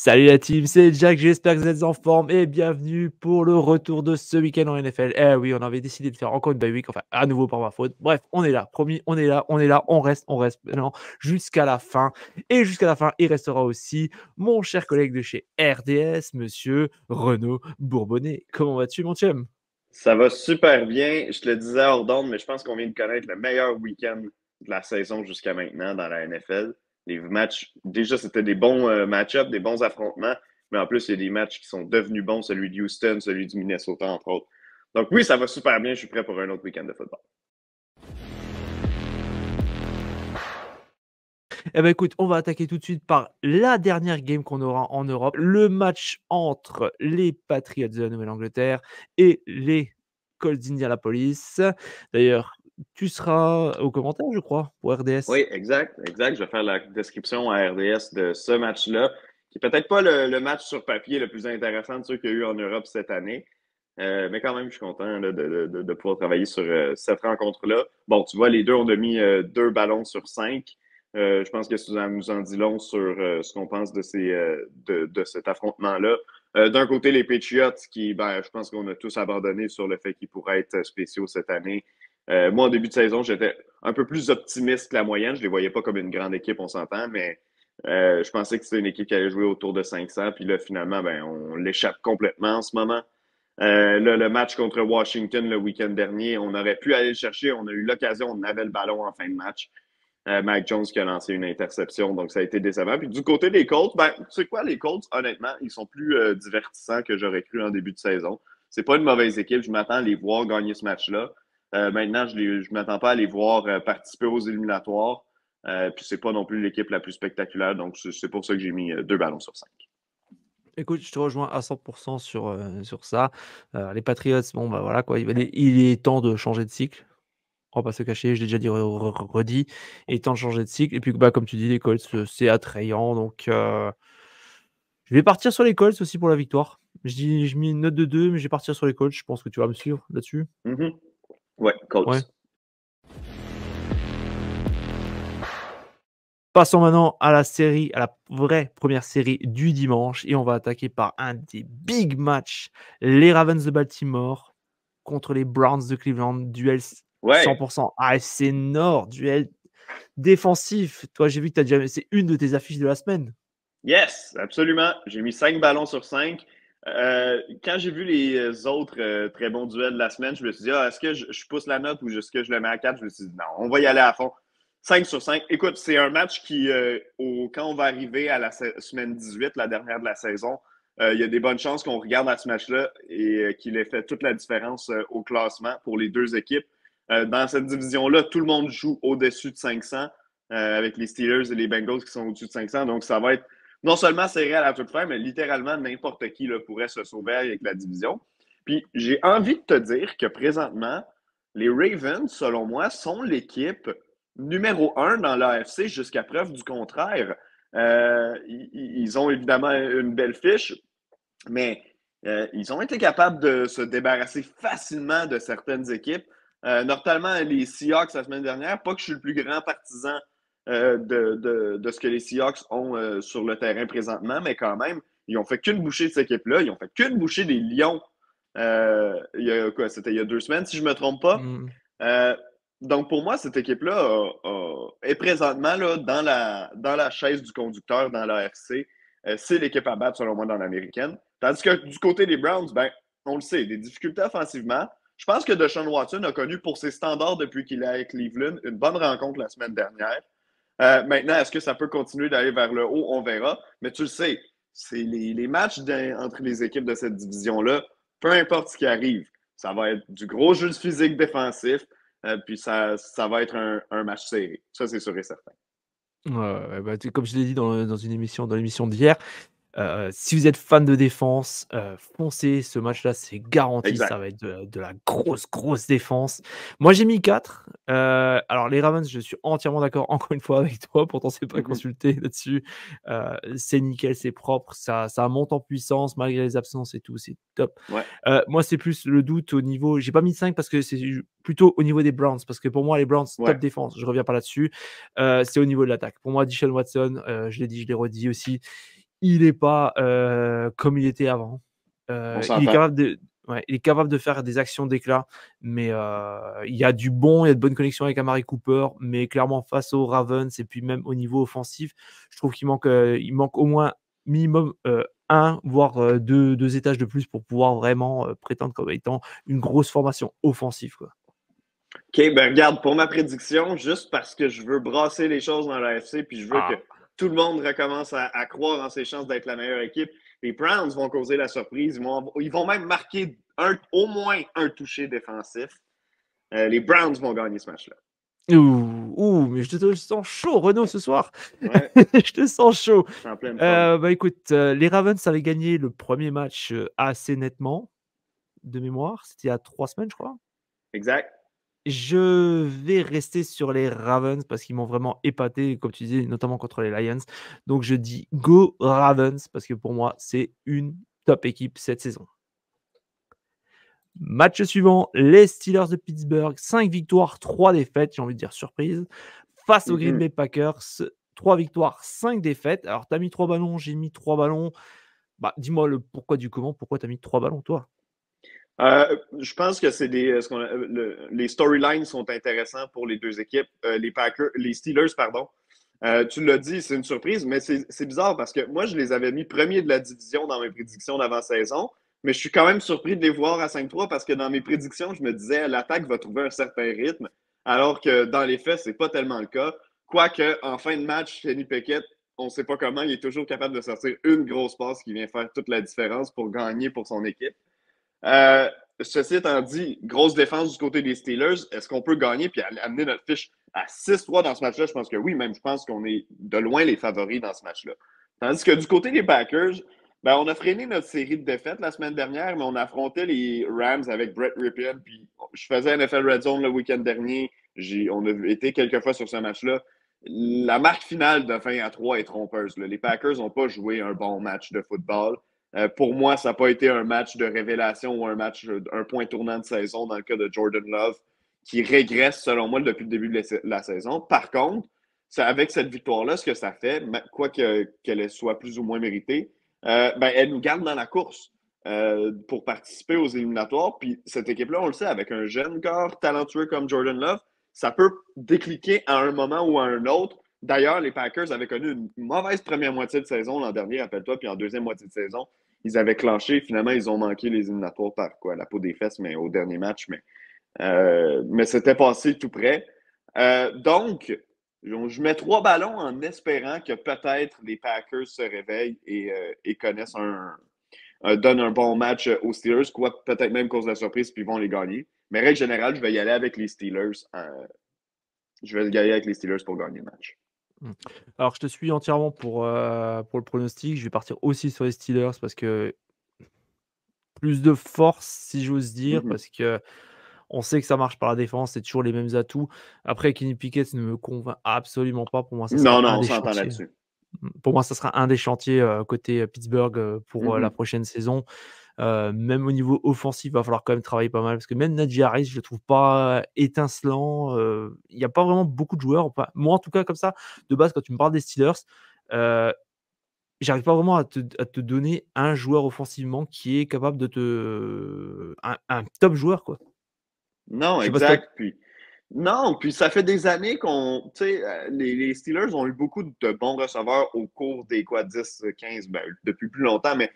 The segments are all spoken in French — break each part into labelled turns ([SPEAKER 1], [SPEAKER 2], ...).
[SPEAKER 1] Salut la team, c'est Jack, j'espère que vous êtes en forme et bienvenue pour le retour de ce week-end en NFL. Eh oui, on avait décidé de faire encore une bye week, enfin à nouveau par ma faute. Bref, on est là, promis, on est là, on reste maintenant jusqu'à la fin. Et jusqu'à la fin, il restera aussi mon cher collègue de chez RDS, monsieur Renaud Bourbonnais. Comment vas-tu mon chum?
[SPEAKER 2] Ça va super bien. Je te le disais hors d'onde, mais je pense qu'on vient de connaître le meilleur week-end de la saison jusqu'à maintenant dans la NFL. Les matchs, déjà, c'était des bons match-ups, des bons affrontements, mais en plus, il y a des matchs qui sont devenus bons, celui de Houston, celui du Minnesota, entre autres. Donc oui, ça va super bien. Je suis prêt pour un autre week-end de football.
[SPEAKER 1] Eh ben écoute, on va attaquer tout de suite par la dernière game qu'on aura en Europe, le match entre les Patriots de la Nouvelle-Angleterre et les Colts d'Indianapolis. D'ailleurs, tu seras au commentaire, je crois, pour RDS.
[SPEAKER 2] Oui, exact, exact. Je vais faire la description à RDS de ce match-là, qui est peut-être pas le match sur papier le plus intéressant de ceux qu'il y a eu en Europe cette année. Mais quand même, je suis content là, de pouvoir travailler sur cette rencontre-là. Bon, tu vois, les deux, on a mis 2 ballons sur 5. Je pense que ça nous en dit long sur ce qu'on pense de cet affrontement-là. D'un côté, les Patriots, qui, ben, je pense qu'on a tous abandonné sur le fait qu'ils pourraient être spéciaux cette année. Moi, en début de saison, j'étais un peu plus optimiste que la moyenne. Je les voyais pas comme une grande équipe, on s'entend, mais je pensais que c'était une équipe qui allait jouer autour de 500. Puis là, finalement, ben, on l'échappe complètement en ce moment. Là, le match contre Washington le week-end dernier, on aurait pu aller le chercher. On a eu l'occasion, on avait le ballon en fin de match. Mike Jones qui a lancé une interception, donc ça a été décevant. Puis du côté des Colts, ben, tu sais quoi, les Colts, honnêtement, ils sont plus divertissants que j'aurais cru en début de saison. C'est pas une mauvaise équipe. Je m'attends à les voir gagner ce match-là. Maintenant, je m'attends pas à les voir participer aux éliminatoires. Puis c'est pas non plus l'équipe la plus spectaculaire, donc c'est pour ça que j'ai mis 2 ballons sur 5.
[SPEAKER 1] Écoute, je te rejoins à 100% sur ça. Les Patriots, bon, bah voilà quoi, il est temps de changer de cycle. On va pas se cacher, je l'ai déjà dit, redit. Il est temps de changer de cycle. Et puis, bah, comme tu dis, les Colts, c'est attrayant. Donc, je vais partir sur les Colts aussi pour la victoire. Je mets une note de 2, mais je vais partir sur les Colts. Je pense que tu vas me suivre là-dessus.
[SPEAKER 2] Mhm. Ouais,
[SPEAKER 1] Ouais.
[SPEAKER 2] Colts.
[SPEAKER 1] Passons maintenant à la vraie première série du dimanche. Et on va attaquer par un des big matchs. Les Ravens de Baltimore contre les Browns de Cleveland. Duel
[SPEAKER 2] Ouais,
[SPEAKER 1] 100% AFC Nord. Duel défensif. Toi, j'ai vu que c'est une de tes affiches de la semaine.
[SPEAKER 2] yes, absolument. J'ai mis 5 ballons sur 5. Quand j'ai vu les autres très bons duels de la semaine, je me suis dit, est-ce que je pousse la note ou est-ce que je le mets à 4? Je me suis dit, non, on va y aller à fond. 5 sur 5. Écoute, c'est un match qui, quand on va arriver à la semaine 18, la dernière de la saison, il y a des bonnes chances qu'on regarde à ce match-là et qu'il ait fait toute la différence au classement pour les deux équipes. Dans cette division-là, tout le monde joue au-dessus de 500 avec les Steelers et les Bengals qui sont au-dessus de 500. Donc, ça va être non seulement serré à la toute fin, mais littéralement n'importe qui là, pourrait se sauver avec la division. Puis j'ai envie de te dire que présentement, les Ravens, selon moi, sont l'équipe numéro 1 dans l'AFC jusqu'à preuve du contraire. Ils ont évidemment une belle fiche, mais ils ont été capables de se débarrasser facilement de certaines équipes, notamment les Seahawks la semaine dernière. Pas que je suis le plus grand partisan de ce que les Seahawks ont sur le terrain présentement, mais quand même, ils ont fait qu'une bouchée de cette équipe-là. Ils ont fait qu'une bouchée des Lions. C'était il y a 2 semaines, si je ne me trompe pas.
[SPEAKER 1] Mm.
[SPEAKER 2] Euh, donc, pour moi, cette équipe-là est présentement là, dans la chaise du conducteur dans l'AFC. C'est l'équipe à battre, selon moi, dans l'américaine. Tandis que du côté des Browns, ben, on le sait, des difficultés offensivement. Je pense que Deshaun Watson a connu pour ses standards depuis qu'il est avec Cleveland une bonne rencontre la semaine dernière. Maintenant, est-ce que ça peut continuer d'aller vers le haut? On verra. Mais tu le sais, c'est les matchs entre les équipes de cette division-là, peu importe ce qui arrive, ça va être du gros jeu de physique défensif, puis ça va être un match serré. Ça, c'est sûr et certain.
[SPEAKER 1] Ouais, ouais, bah, comme je l'ai dit dans l'émission d'hier, si vous êtes fan de défense, foncez, ce match-là, c'est garanti, ça
[SPEAKER 2] Exact.
[SPEAKER 1] va être de la grosse, grosse défense. Moi, j'ai mis 4. Alors les Ravens, je suis entièrement d'accord encore une fois avec toi, pourtant c'est pas
[SPEAKER 2] Mhm.
[SPEAKER 1] consulté là-dessus. C'est nickel, c'est propre, ça monte en puissance malgré les absences et tout, c'est top.
[SPEAKER 2] Ouais.
[SPEAKER 1] Moi, c'est plus le doute au niveau j'ai pas mis 5 parce que c'est plutôt au niveau des Browns, parce que pour moi, les Browns, top
[SPEAKER 2] Ouais.
[SPEAKER 1] défense, je reviens pas là-dessus. C'est au niveau de l'attaque. Pour moi, Deshaun Watson, je l'ai dit, je l'ai redit aussi, il n'est pas comme il était avant.
[SPEAKER 2] On
[SPEAKER 1] Il est
[SPEAKER 2] s'entend.
[SPEAKER 1] capable de, ouais, il est capable de faire des actions d'éclat, mais il y a du bon, il y a de bonnes connexions avec Amari Cooper, mais clairement face aux Ravens et puis même au niveau offensif, je trouve il manque au moins minimum un, voire deux étages de plus pour pouvoir vraiment prétendre comme étant une grosse formation offensive, quoi.
[SPEAKER 2] OK, ben regarde, pour ma prédiction, juste parce que je veux brasser les choses dans l'AFC, puis je veux que
[SPEAKER 1] Ah,
[SPEAKER 2] tout le monde recommence à croire en ses chances d'être la meilleure équipe, les Browns vont causer la surprise. Ils vont même marquer au moins un touché défensif. Les Browns vont gagner ce match-là.
[SPEAKER 1] mais je te sens chaud, Renaud, ce soir.
[SPEAKER 2] Ouais,
[SPEAKER 1] Je te sens chaud.
[SPEAKER 2] je suis en pleine forme.
[SPEAKER 1] Bah écoute, les Ravens avaient gagné le premier match assez nettement, de mémoire. C'était il y a 3 semaines, je crois.
[SPEAKER 2] Exact.
[SPEAKER 1] Je vais rester sur les Ravens parce qu'ils m'ont vraiment épaté, comme tu disais, notamment contre les Lions. Donc je dis go Ravens parce que pour moi, c'est une top équipe cette saison. Match suivant, les Steelers de Pittsburgh, 5 victoires, 3 défaites, j'ai envie de dire surprise, face aux Green
[SPEAKER 2] Mhm.
[SPEAKER 1] Bay Packers, 3 victoires, 5 défaites. Alors, tu as mis 3 ballons, j'ai mis 3 ballons. Bah, dis-moi le pourquoi du comment, pourquoi tu as mis 3 ballons, toi?
[SPEAKER 2] Je pense que c'est les storylines sont intéressants pour les deux équipes. Les Steelers, pardon. Tu l'as dit, c'est une surprise, mais c'est bizarre parce que moi, je les avais mis premiers de la division dans mes prédictions d'avant-saison, mais je suis quand même surpris de les voir à 5-3 parce que dans mes prédictions, je me disais l'attaque va trouver un certain rythme, alors que dans les faits, c'est pas tellement le cas. Quoique, en fin de match, Kenny Pickett, on ne sait pas comment, il est toujours capable de sortir une grosse passe qui vient faire toute la différence pour gagner pour son équipe. Euh, Ceci étant dit, grosse défense du côté des Steelers. Est-ce qu'on peut gagner puis amener notre fiche à 6-3 dans ce match-là? Je pense que oui, même je pense qu'on est de loin les favoris dans ce match-là. Tandis que du côté des Packers, ben, on a freiné notre série de défaites la semaine dernière, mais on affrontait les Rams avec Brett Ripien. Puis je faisais NFL Red Zone le week-end dernier. On a été quelques fois sur ce match-là. La marque finale de 20-3 est trompeuse. Là. Les Packers n'ont pas joué un bon match de football. Pour moi, ça n'a pas été un match de révélation ou un point tournant de saison dans le cas de Jordan Love, qui régresse, selon moi, depuis le début de la saison. Par contre, avec cette victoire-là, ce que ça fait, quoi qu'elle soit plus ou moins méritée, ben, elle nous garde dans la course pour participer aux éliminatoires. Puis cette équipe-là, on le sait, avec un jeune corps talentueux comme Jordan Love, ça peut décliquer à un moment ou à un autre. D'ailleurs, les Packers avaient connu une mauvaise première moitié de saison l'an dernier, rappelle-toi, puis en deuxième moitié de saison, ils avaient clenché. Finalement, ils ont manqué les éliminatoires par quoi? La peau des fesses, mais au dernier match. Mais c'était passé tout près. Donc, je mets 3 ballons en espérant que peut-être les Packers se réveillent et connaissent donnent un bon match aux Steelers, quoi, peut-être même cause de la surprise, puis ils vont les gagner. Mais règle générale, je vais y aller avec les Steelers. Je vais y aller avec les Steelers pour gagner le match.
[SPEAKER 1] Mmh. Alors je te suis entièrement pour le pronostic. Je vais partir aussi sur les Steelers parce que plus de force, si j'ose dire,
[SPEAKER 2] Mhm.
[SPEAKER 1] parce qu'on sait que ça marche par la défense, c'est toujours les mêmes atouts. Après, Kenny Pickett ne me convainc absolument pas. Pour moi, ça sera
[SPEAKER 2] Non, non,
[SPEAKER 1] un
[SPEAKER 2] on
[SPEAKER 1] des
[SPEAKER 2] s'entend
[SPEAKER 1] chantiers.
[SPEAKER 2] là-dessus.
[SPEAKER 1] Pour moi, ça sera un des chantiers, côté, Pittsburgh, pour, la
[SPEAKER 2] Mhm.
[SPEAKER 1] prochaine saison. Même au niveau offensif, il va falloir quand même travailler pas mal parce que même Najee Harris, je le trouve pas étincelant, il y a pas vraiment beaucoup de joueurs, enfin, moi, en tout cas, comme ça, de base, quand tu me parles des Steelers, heu, j'arrive pas vraiment à te donner un joueur offensivement qui est capable de te un top joueur, quoi.
[SPEAKER 2] Non,
[SPEAKER 1] Je sais pas si toi
[SPEAKER 2] exact. Non, puis ça fait des années tu sais, les Steelers ont eu beaucoup de bons receveurs au cours des quoi, 10, 15, ben, depuis plus longtemps, mais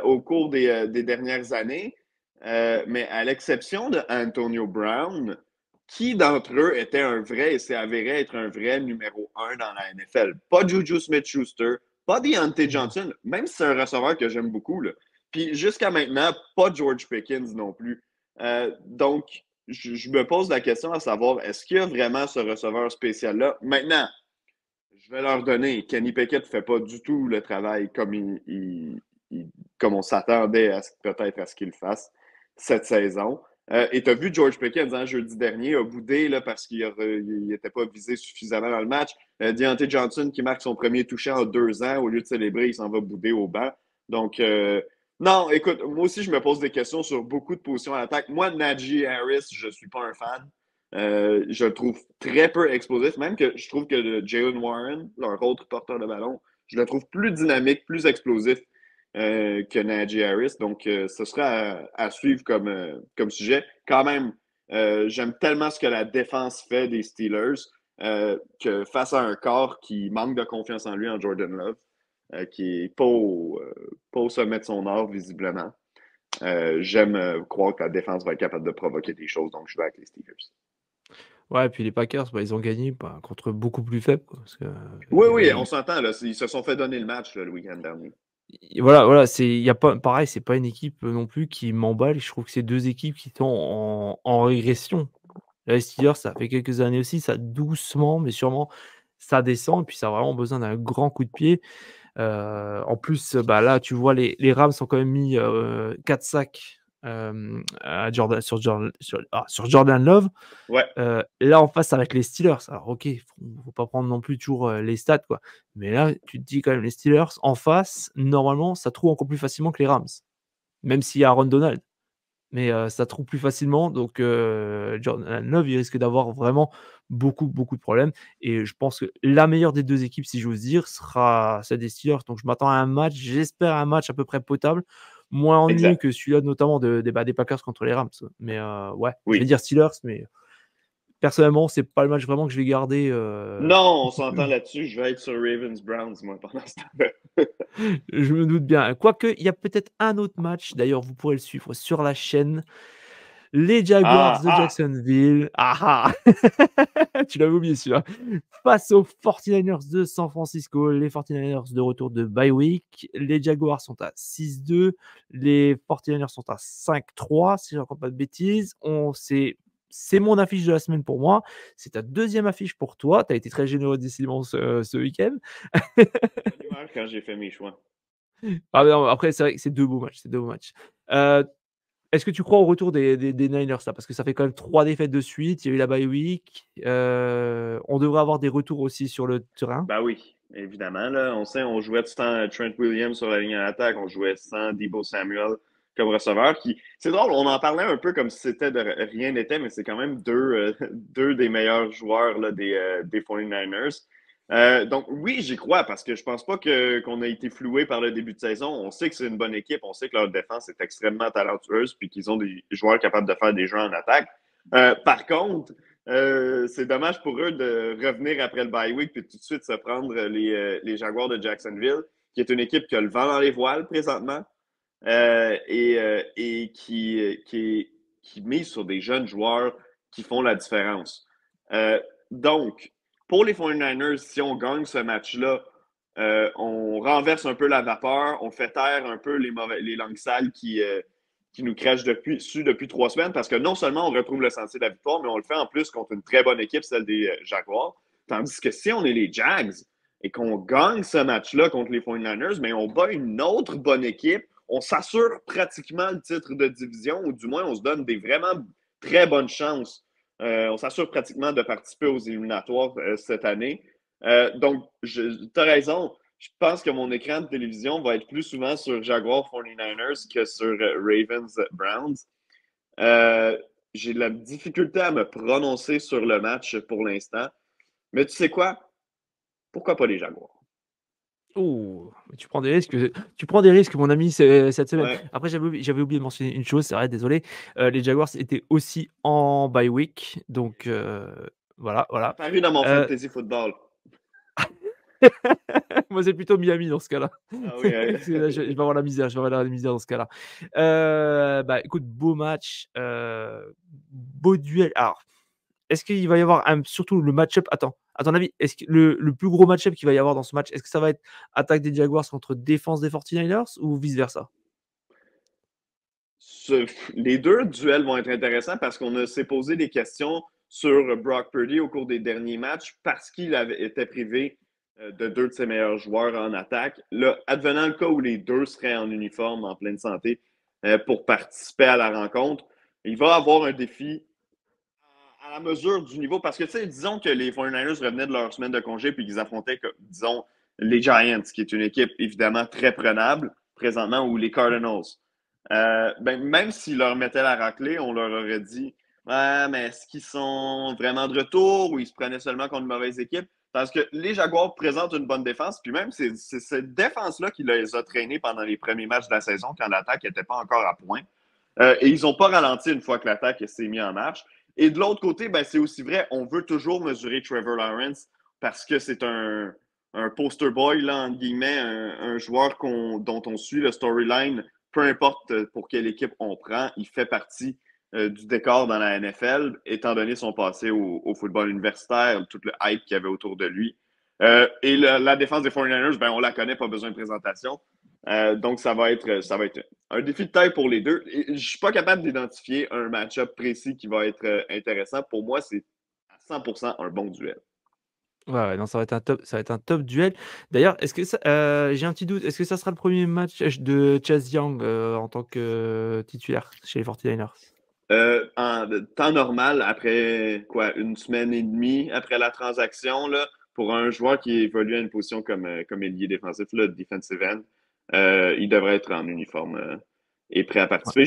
[SPEAKER 2] au cours des dernières années. Mais à l'exception de Antonio Brown, qui d'entre eux était un vrai et s'est avéré être un vrai numéro un dans la NFL? Pas Juju Smith-Schuster, pas Deontay
[SPEAKER 1] mmh,
[SPEAKER 2] Johnson, même si c'est un receveur que j'aime beaucoup, là. Puis jusqu'à maintenant, pas George Pickens non plus. Donc, je me pose la question à savoir, est-ce qu'il y a vraiment ce receveur spécial-là? Maintenant, je vais leur donner. Kenny Pickett ne fait pas du tout le travail comme, comme on s'attendait peut-être à ce qu'il fasse cette saison. Et tu as vu George Pickens jeudi dernier, a boudé là, parce qu'il n'était pas visé suffisamment dans le match. Deontay Johnson qui marque son premier touché en 2 ans, au lieu de célébrer, il s'en va bouder au banc. Donc, non, écoute, moi aussi, je me pose des questions sur beaucoup de positions à l'attaque. Moi, Najee Harris, je ne suis pas un fan. Je le trouve très peu explosif, même que je trouve que Jalen Warren, leur autre porteur de ballon, Je le trouve plus dynamique, plus explosif que Najee Harris. Donc, ce sera à suivre comme sujet. Quand même, j'aime tellement ce que la défense fait des Steelers que face à un corps qui manque de confiance en lui, en Jordan Love, qui n'est pas au sommet de son art, visiblement. J'aime croire que la défense va être capable de provoquer des choses, donc je vais avec les Steelers.
[SPEAKER 1] Ouais, et puis les Packers, bah, ils ont gagné contre beaucoup plus faible, quoi, parce que
[SPEAKER 2] Oui,
[SPEAKER 1] il y
[SPEAKER 2] oui,
[SPEAKER 1] avait
[SPEAKER 2] on s'entend, là. Ils se sont fait donner le match là, le week-end dernier.
[SPEAKER 1] voilà, il y a pas pareil, c'est pas une équipe, non plus qui m'emballe. Je trouve que c'est 2 équipes qui sont en régression. Les Steelers, ça fait quelques années aussi, ça doucement mais sûrement, ça descend et puis ça a vraiment besoin d'un grand coup de pied. En plus, bah, là, tu vois, les Rams ont quand même mis 4 sacs à Jordan, sur Jordan Love.
[SPEAKER 2] Ouais,
[SPEAKER 1] Là, en face, ça va être les Steelers. Alors, OK, faut pas prendre non plus toujours les stats, quoi. Mais là, tu te dis quand même, les Steelers, en face, normalement, ça trouve encore plus facilement que les Rams, même s'il y a Aaron Donald. Mais ça trouve plus facilement, donc Jordan Love, il risque d'avoir vraiment beaucoup, beaucoup de problèmes et je pense que la meilleure des 2 équipes, si j'ose dire, sera celle des Steelers. Donc je m'attends à un match, j'espère un match à peu près potable, moins ennuyeux
[SPEAKER 2] exact.
[SPEAKER 1] que celui-là notamment des Packers contre les Rams. Mais ouais, je vais
[SPEAKER 2] Oui.
[SPEAKER 1] dire Steelers, mais personnellement, c'est pas le match vraiment que je vais garder,
[SPEAKER 2] Non, on s'entend là-dessus. Je vais être sur Ravens-Browns, moi, pendant ce temps-là.
[SPEAKER 1] je me doute bien. Quoique, il y a peut-être un autre match, d'ailleurs, vous pourrez le suivre sur la chaîne. Les Jaguars
[SPEAKER 2] Ah,
[SPEAKER 1] de
[SPEAKER 2] ah!
[SPEAKER 1] Jacksonville. Ah ah! Tu l'avais oublié celui-là. Face aux 49ers de San Francisco. Les 49ers de retour de bye week. Les Jaguars sont à 6-2. Les 49ers sont à 5-3, si je ne raconte pas de bêtises. C'est mon affiche de la semaine pour moi. C'est ta deuxième affiche pour toi. Tu as été très généreux décidément ce week-end.
[SPEAKER 2] Bonne humeur quand j'ai fait mes choix.
[SPEAKER 1] Ah non, après, c'est vrai que c'est deux beaux matchs. C'est deux beaux matchs. Euh, Est-ce que tu crois au retour des Niners là? Parce que ça fait quand même 3 défaites de suite, il y a eu la bye week, on devrait avoir des retours aussi sur le terrain.
[SPEAKER 2] Ben oui, évidemment. Là, on sait, on jouait tout le temps Trent Williams sur la ligne en attaque, on jouait sans Debo Samuel comme receveur. C'est drôle, on en parlait un peu comme si c'était de rien n'était, mais c'est quand même deux des meilleurs joueurs là, des 49ers. Donc oui, j'y crois parce que je pense pas qu'on a été floué par le début de saison. On sait que c'est une bonne équipe, on sait que leur défense est extrêmement talentueuse puis qu'ils ont des joueurs capables de faire des jeux en attaque. Par contre, c'est dommage pour eux de revenir après le bye week puis tout de suite se prendre les Jaguars de Jacksonville, qui est une équipe qui a le vent dans les voiles présentement et qui mise sur des jeunes joueurs qui font la différence. Donc, pour les 49ers, si on gagne ce match-là, on renverse un peu la vapeur, on fait taire un peu les langues sales qui nous crachent depuis 3 semaines, parce que non seulement on retrouve le sentier de la victoire, mais on le fait en plus contre une très bonne équipe, celle des Jaguars. Tandis que si on est les Jags et qu'on gagne ce match-là contre les 49ers, mais on bat une autre bonne équipe, on s'assure pratiquement le titre de division, ou du moins on se donne des vraiment très bonnes chances. On s'assure pratiquement de participer aux éliminatoires cette année. Donc, tu as raison. Je pense que mon écran de télévision va être plus souvent sur Jaguars 49ers que sur Ravens Browns. J'ai de la difficulté à me prononcer sur le match pour l'instant. Mais tu sais quoi? Pourquoi pas les Jaguars?
[SPEAKER 1] Oh, tu prends des risques mon ami, cette semaine.
[SPEAKER 2] Ouais.
[SPEAKER 1] Après j'avais oublié de mentionner une chose, c'est vrai, désolé, les Jaguars étaient aussi en bye week, donc voilà, voilà.
[SPEAKER 2] Apparu dans mon
[SPEAKER 1] Heu,
[SPEAKER 2] fantasy football.
[SPEAKER 1] Moi c'est plutôt Miami dans ce cas-là.
[SPEAKER 2] Ah oui, hein?
[SPEAKER 1] Parce que là, je vais avoir la misère, je vais avoir la misère dans ce cas-là. Bah, écoute, beau match, beau duel. Alors, est-ce qu'il va y avoir surtout le match-up, attends, à ton avis, est-ce que le plus gros match-up qu'il va y avoir dans ce match, est-ce que ça va être attaque des Jaguars contre défense des 49ers ou vice versa?
[SPEAKER 2] Les deux duels vont être intéressants parce qu'on s'est posé des questions sur Brock Purdy au cours des derniers matchs parce qu'il avait été privé de deux de ses meilleurs joueurs en attaque. Là, advenant le cas où les deux seraient en uniforme, en pleine santé, pour participer à la rencontre, il va avoir un défi à la mesure du niveau. Parce que, tu sais, disons que les 49ers revenaient de leur semaine de congé puis qu'ils affrontaient, disons, les Giants, qui est une équipe évidemment très prenable présentement, ou les Cardinals. Ben, même s'ils leur mettaient la raclée, on leur aurait dit ouais, mais est-ce qu'ils sont vraiment de retour ou ils se prenaient seulement contre une mauvaise équipe? Parce que les Jaguars présentent une bonne défense, puis même c'est cette défense-là qui les a traînés pendant les premiers matchs de la saison quand l'attaque n'était pas encore à point. Et ils n'ont pas ralenti une fois que l'attaque s'est mise en marche. Et de l'autre côté, ben, c'est aussi vrai, on veut toujours mesurer Trevor Lawrence parce que c'est un poster boy, là, entre guillemets, un joueur dont on suit le storyline, peu importe pour quelle équipe on prend, il fait partie du décor dans la NFL, étant donné son passé au football universitaire, tout le hype qu'il y avait autour de lui. Et la défense des 49ers, ben, on la connaît, pas besoin de présentation. Donc, ça va être un défi de taille pour les deux. Et je ne suis pas capable d'identifier un match-up précis qui va être intéressant. Pour moi, c'est à 100% un bon duel.
[SPEAKER 1] Ouais, non, ça va être un top duel. D'ailleurs, est-ce que ça j'ai un petit doute, est-ce que ça sera le premier match de Chase Young, en tant que titulaire chez les 49ers?
[SPEAKER 2] En temps normal, après quoi, une semaine et demie après la transaction, là, pour un joueur qui évolue à une position comme ailier défensif, là, defensive end, il devrait être en uniforme et prêt à
[SPEAKER 1] Ouais.
[SPEAKER 2] participer.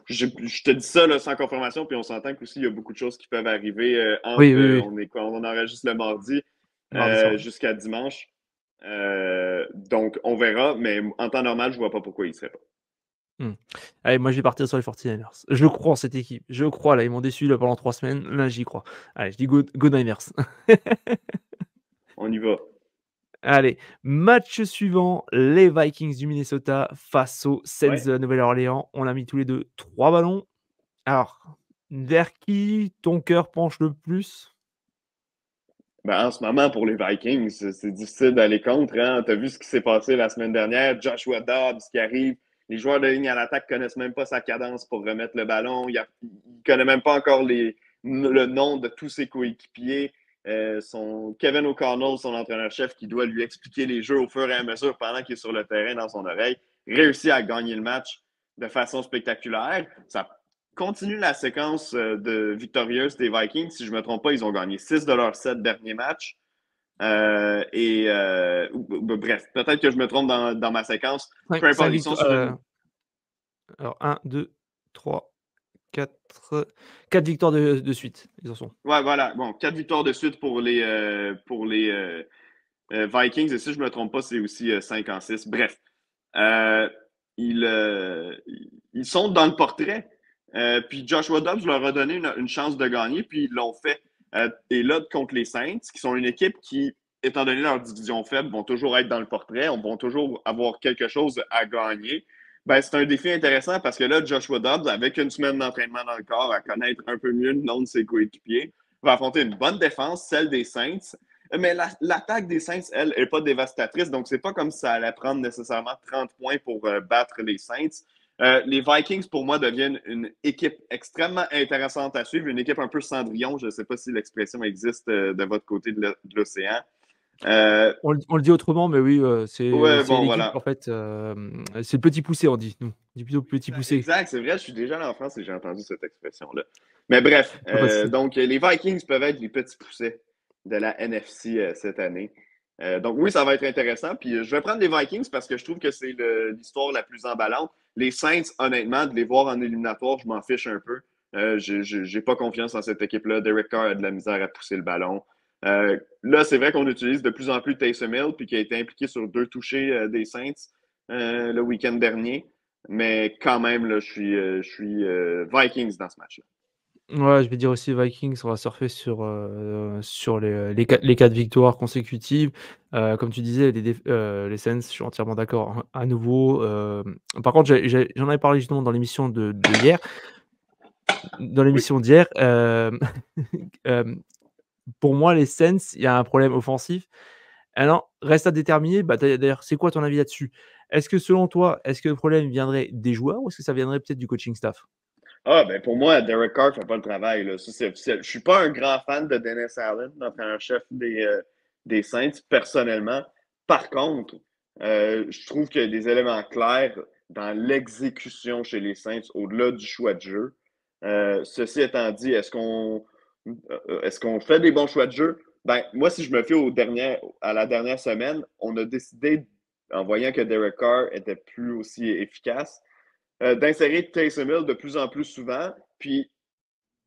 [SPEAKER 2] Je te dis ça là, sans confirmation, puis on s'entend qu'aussi il y a beaucoup de choses qui peuvent arriver
[SPEAKER 1] Oui,
[SPEAKER 2] entre
[SPEAKER 1] oui, oui.
[SPEAKER 2] on enregistre le mardi
[SPEAKER 1] Mardi soir.
[SPEAKER 2] jusqu'à dimanche. Donc on verra, mais en temps normal, je vois pas pourquoi il serait pas.
[SPEAKER 1] Mmh. Allez, moi, je vais partir sur les 49ers. Je crois en cette équipe. Je crois, là, ils m'ont déçu là pendant 3 semaines. Là, j'y crois. Allez, je dis go Niners.
[SPEAKER 2] On y va.
[SPEAKER 1] Allez, match suivant, les Vikings du Minnesota face aux Saints
[SPEAKER 2] Ouais.
[SPEAKER 1] de la Nouvelle-Orléans. On a mis tous les 2 3 ballons. Alors, vers qui ton cœur penche le plus?
[SPEAKER 2] Ben, en ce moment, pour les Vikings, c'est difficile d'aller contre. Hein? Tu as vu ce qui s'est passé la semaine dernière. Joshua Dobbs qui arrive. Les joueurs de ligne à l'attaque connaissent même pas sa cadence pour remettre le ballon. Il ne connaît même pas encore le nom de tous ses coéquipiers. Kevin O'Connell, son entraîneur-chef, qui doit lui expliquer les jeux au fur et à mesure pendant qu'il est sur le terrain dans son oreille, réussit à gagner le match de façon spectaculaire. Ça continue la séquence de victorieuse des Vikings. Si je ne me trompe pas, ils ont gagné 6 de leurs 7 derniers matchs. Bref, peut-être que je me trompe dans ma séquence. Peu
[SPEAKER 1] 5
[SPEAKER 2] importe, ils sont
[SPEAKER 1] victoires,
[SPEAKER 2] sur une.
[SPEAKER 1] alors 1, 2, 3, 4 victoires de suite, ils en sont.
[SPEAKER 2] Ouais, voilà. Bon, 4 victoires de suite pour les Vikings. Et si je ne me trompe pas, c'est aussi 5 en 6. Bref, euh, ils, euh, ils sont dans le portrait. Puis Joshua Dobbs leur a donné une chance de gagner, puis ils l'ont fait. Et là, contre les Saints, qui sont une équipe qui, étant donné leur division faible, vont toujours être dans le portrait, vont toujours avoir quelque chose à gagner. Ben, c'est un défi intéressant parce que là, Joshua Dobbs, avec une semaine d'entraînement dans le corps, à connaître un peu mieux le nom de ses coéquipiers, va affronter une bonne défense, celle des Saints. Mais l'attaque des Saints, elle, n'est pas dévastatrice, donc c'est pas comme si ça allait prendre nécessairement 30 points pour battre les Saints. Les Vikings, pour moi, deviennent une équipe extrêmement intéressante à suivre, une équipe un peu Cendrillon. Je ne sais pas si l'expression existe de votre côté de l'océan. Euh,
[SPEAKER 1] On le dit autrement, mais oui,
[SPEAKER 2] ouais,
[SPEAKER 1] c'est
[SPEAKER 2] bon,
[SPEAKER 1] l'équipe
[SPEAKER 2] voilà.
[SPEAKER 1] en fait, c'est le petit poussé on dit, nous. On dit plutôt petit
[SPEAKER 2] Exact,
[SPEAKER 1] poussé.
[SPEAKER 2] exact, c'est vrai, je suis déjà allé en France et j'ai entendu cette expression-là. Mais bref,
[SPEAKER 1] Ah pas de souci.
[SPEAKER 2] donc les Vikings peuvent être les petits poussets de la NFC cette année. Donc oui, ça va être intéressant. Puis je vais prendre les Vikings parce que je trouve que c'est l'histoire la plus emballante. Les Saints, honnêtement, de les voir en éliminatoire, je m'en fiche un peu. J'ai pas confiance en cette équipe-là. Derek Carr a de la misère à pousser le ballon. Là, c'est vrai qu'on utilise de plus en plus Taysom Hill, puis qui a été impliqué sur 2 touchés des Saints le week-end dernier. Mais quand même, là, je suis Vikings dans ce match-là.
[SPEAKER 1] Ouais, je vais dire aussi Vikings, on va surfer sur les 4 victoires consécutives. Comme tu disais, les Saints, je suis entièrement d'accord, hein, à nouveau, par contre, j'en avais parlé justement dans l'émission de hier. Dans
[SPEAKER 2] Oui.
[SPEAKER 1] l'émission d'hier, hem, pour moi, les Saints, il y a un problème offensif. Alors, reste à déterminer, bah, d'ailleurs, c'est quoi ton avis là-dessus? Est-ce que selon toi, est-ce que le problème viendrait des joueurs ou est-ce que ça viendrait peut-être du coaching staff?
[SPEAKER 2] Ah, ben pour moi, Derek Carr fait pas le travail. Là. Ça, c'est officiel. Je suis pas un grand fan de Dennis Allen, l'entraîneur-chef des Saints, personnellement. Par contre, je trouve qu'il y a des éléments clairs dans l'exécution chez les Saints, au-delà du choix de jeu. Ceci étant dit, est-ce qu'on fait des bons choix de jeu? Ben, moi, si je me fie à la dernière semaine, on a décidé, en voyant que Derek Carr était plus aussi efficace, d'insérer Taysom Hill de plus en plus souvent. Puis,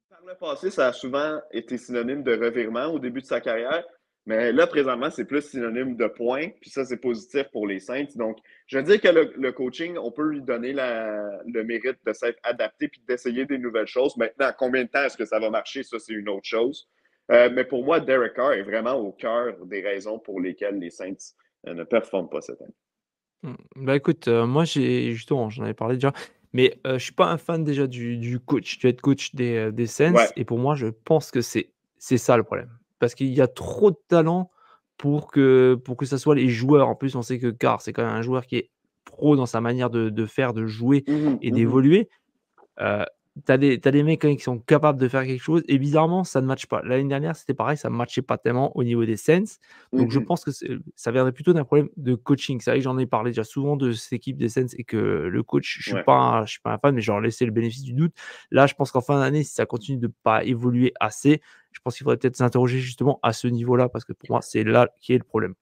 [SPEAKER 2] par le passé, ça a souvent été synonyme de revirement au début de sa carrière. Mais là, présentement, c'est plus synonyme de points, puis ça, c'est positif pour les Saints. Donc, je veux dire que le coaching, on peut lui donner le mérite de s'être adapté puis d'essayer des nouvelles choses. Maintenant, combien de temps est-ce que ça va marcher? Ça, c'est une autre chose. Mais pour moi, Derek Carr est vraiment au cœur des raisons pour lesquelles les Saints ne performent pas cette année.
[SPEAKER 1] Bah, écoute, moi j'ai justement, j'en avais parlé déjà, mais je suis pas un fan déjà du coach, du head coach des Saints
[SPEAKER 2] Ouais.
[SPEAKER 1] et pour moi, je pense que c'est ça le problème. Parce qu'il y a trop de talent pour que ça soit les joueurs. En plus, on sait que Carr, c'est quand même un joueur qui est pro dans sa manière de faire, de jouer
[SPEAKER 2] Mhm,
[SPEAKER 1] et
[SPEAKER 2] mhm,
[SPEAKER 1] d'évoluer. Heu, tu as des mecs quand même qui sont capables de faire quelque chose et bizarrement ça ne matche pas. L'année dernière, c'était pareil, ça ne matchait pas tellement au niveau des Saints. Donc je
[SPEAKER 2] mhm.
[SPEAKER 1] pense que ça viendrait plutôt d'un problème de coaching. C'est vrai que j'en ai parlé déjà souvent de cette équipe des Saints et que le coach,
[SPEAKER 2] Ouais.
[SPEAKER 1] je suis pas un fan, mais je leur laissais le bénéfice du doute. Là, je pense qu'en fin d'année, si ça continue de pas évoluer assez, je pense qu'il faudrait peut-être s'interroger justement à ce niveau-là parce que pour moi, c'est là qui est le problème.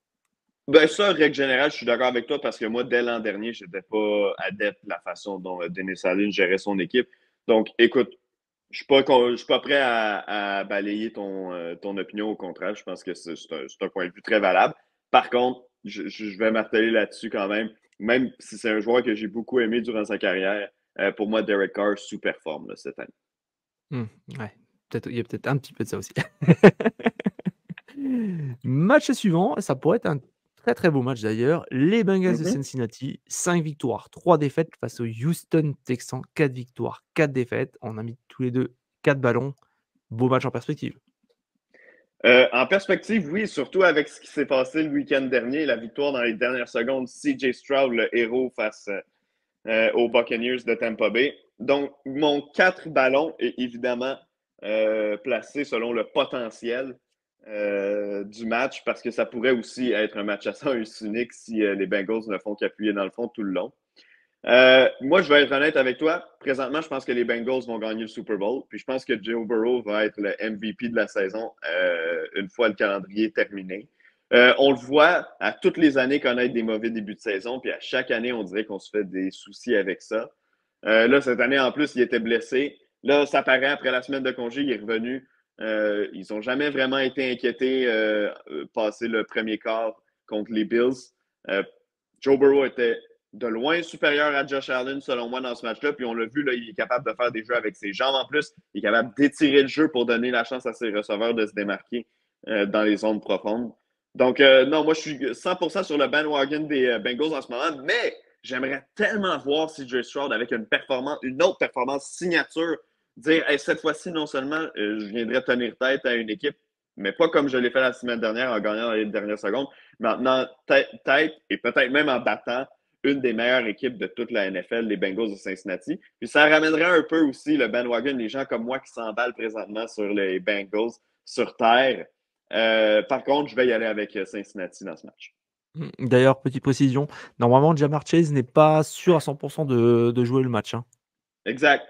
[SPEAKER 2] Ben ça, règle générale, je suis d'accord avec toi parce que moi, dès l'an dernier, je n'étais pas adepte de la façon dont Dennis Allen gérait son équipe. Donc, écoute, je suis pas prêt à balayer ton opinion. Au contraire, je pense que c'est un point de vue très valable. Par contre, je vais marteler là-dessus quand même si c'est un joueur que j'ai beaucoup aimé durant sa carrière. Pour moi, Derek Carr sous-performe là, cette année.
[SPEAKER 1] Mmh, ouais, peut-être il y a peut-être un petit peu de ça aussi. Match suivant, ça pourrait être un très, très beau match d'ailleurs. Les Bengals de
[SPEAKER 2] Mhm.
[SPEAKER 1] Cincinnati, 5 victoires, 3 défaites face aux Houston Texans, 4 victoires, 4 défaites. On a mis tous les 2 4 ballons. Beau match en perspective.
[SPEAKER 2] En perspective, oui, surtout avec ce qui s'est passé le week-end dernier, la victoire dans les dernières secondes, CJ Stroud, le héros face aux Buccaneers de Tampa Bay. Donc, mon 4 ballons est évidemment placé selon le potentiel du match parce que ça pourrait aussi être un match à sens unique si les Bengals ne font qu'appuyer dans le fond tout le long. Moi, je vais être honnête avec toi. Présentement, je pense que les Bengals vont gagner le Super Bowl. Puis je pense que Joe Burrow va être le MVP de la saison une fois le calendrier terminé. On le voit à toutes les années connaître des mauvais débuts de saison. Puis à chaque année, on dirait qu'on se fait des soucis avec ça. Là, cette année, en plus, il était blessé. Là, ça paraît après la semaine de congé, il est revenu. Ils n'ont jamais vraiment été inquiétés passer le premier quart contre les Bills. Euh, Joe Burrow était de loin supérieur à Josh Allen, selon moi, dans ce match-là. Puis on l'a vu, là, il est capable de faire des jeux avec ses jambes en plus. Il est capable d'étirer le jeu pour donner la chance à ses receveurs de se démarquer dans les zones profondes. Donc, non, moi, je suis 100% sur le bandwagon des Bengals en ce moment, mais j'aimerais tellement voir CJ Stroud avec une autre performance signature, dire hey, cette fois-ci, non seulement je viendrai tenir tête à une équipe, mais pas comme je l'ai fait la semaine dernière en gagnant dans les dernières secondes. Maintenant, tête et peut-être même en battant une des meilleures équipes de toute la NFL, les Bengals de Cincinnati. Puis ça ramènerait un peu aussi le bandwagon, les gens comme moi qui s'emballent présentement sur les Bengals sur terre. Par contre, je vais y aller avec Cincinnati dans ce match.
[SPEAKER 1] D'ailleurs, petite précision, normalement Ja'Marr Chase n'est pas sûr à 100% de jouer le match, hein.
[SPEAKER 2] Exact.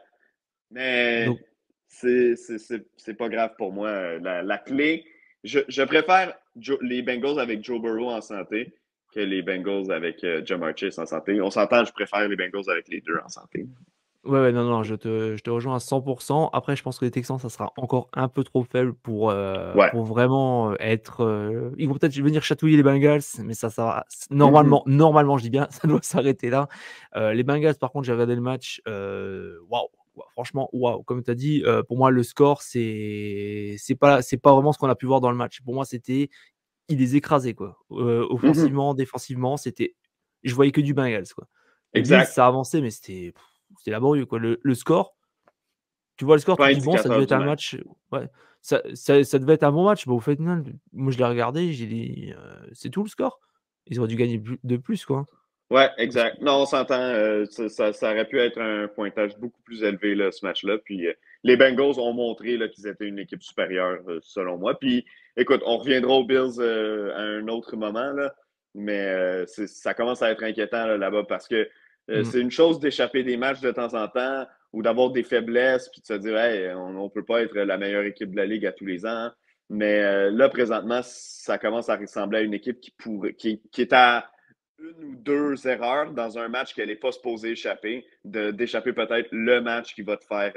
[SPEAKER 2] Mais
[SPEAKER 1] Donc
[SPEAKER 2] c'est pas grave pour moi. La clé, je préfère les Bengals avec Joe Burrow en santé que les Bengals avec Jamar Chase en santé. On s'entend, je préfère les Bengals avec les deux en santé.
[SPEAKER 1] ouais, ouais, non, non, je te rejoins à 100. Après, je pense que les Texans, ça sera encore un peu trop faible
[SPEAKER 2] Ouais.
[SPEAKER 1] pour vraiment, être, ils vont peut-être venir chatouiller les Bengals, mais ça va
[SPEAKER 2] Mhm.
[SPEAKER 1] normalement, je dis bien, ça doit s'arrêter là. Les Bengals, par contre, j'ai regardé le match, waouh, waouh, franchement, waouh, comme tu as dit, pour moi, le score, c'est pas vraiment ce qu'on a pu voir dans le match. Pour moi, c'était ils les écrasaient, quoi.
[SPEAKER 2] Mhm.
[SPEAKER 1] Offensivement, défensivement, je voyais que du Bengals, quoi. Les Bills,
[SPEAKER 2] Exact.
[SPEAKER 1] ça avançait, mais c'était laborieux, quoi. Le score, tu vois le score, tu
[SPEAKER 2] Pas
[SPEAKER 1] te dis: «Bon, ça
[SPEAKER 2] indicateur
[SPEAKER 1] devait être
[SPEAKER 2] du
[SPEAKER 1] un
[SPEAKER 2] match.
[SPEAKER 1] match, ouais, ça devait être un bon match». Bah, au final, moi, je l'ai regardé, j'ai dit: «C'est tout le score?» Ils auraient dû gagner de plus, quoi, hein.
[SPEAKER 2] Ouais,
[SPEAKER 1] Parce que
[SPEAKER 2] exact. Non, on s'entend. Ça aurait pu être un pointage beaucoup plus élevé, là, ce match-là. Puis les Bengals ont montré là, qu'ils étaient une équipe supérieure, selon moi. Puis écoute, on reviendra aux Bills à un autre moment, là. Mais ça commence à être inquiétant là-bas parce que
[SPEAKER 1] mmh,
[SPEAKER 2] c'est une chose d'échapper des matchs de temps en temps ou d'avoir des faiblesses puis de se dire hey, on ne peut pas être la meilleure équipe de la Ligue à tous les ans. Mais là, présentement, ça commence à ressembler à une équipe qui est à une ou deux erreurs dans un match qu'elle n'est pas supposée échapper, d'échapper peut-être le match qui va te faire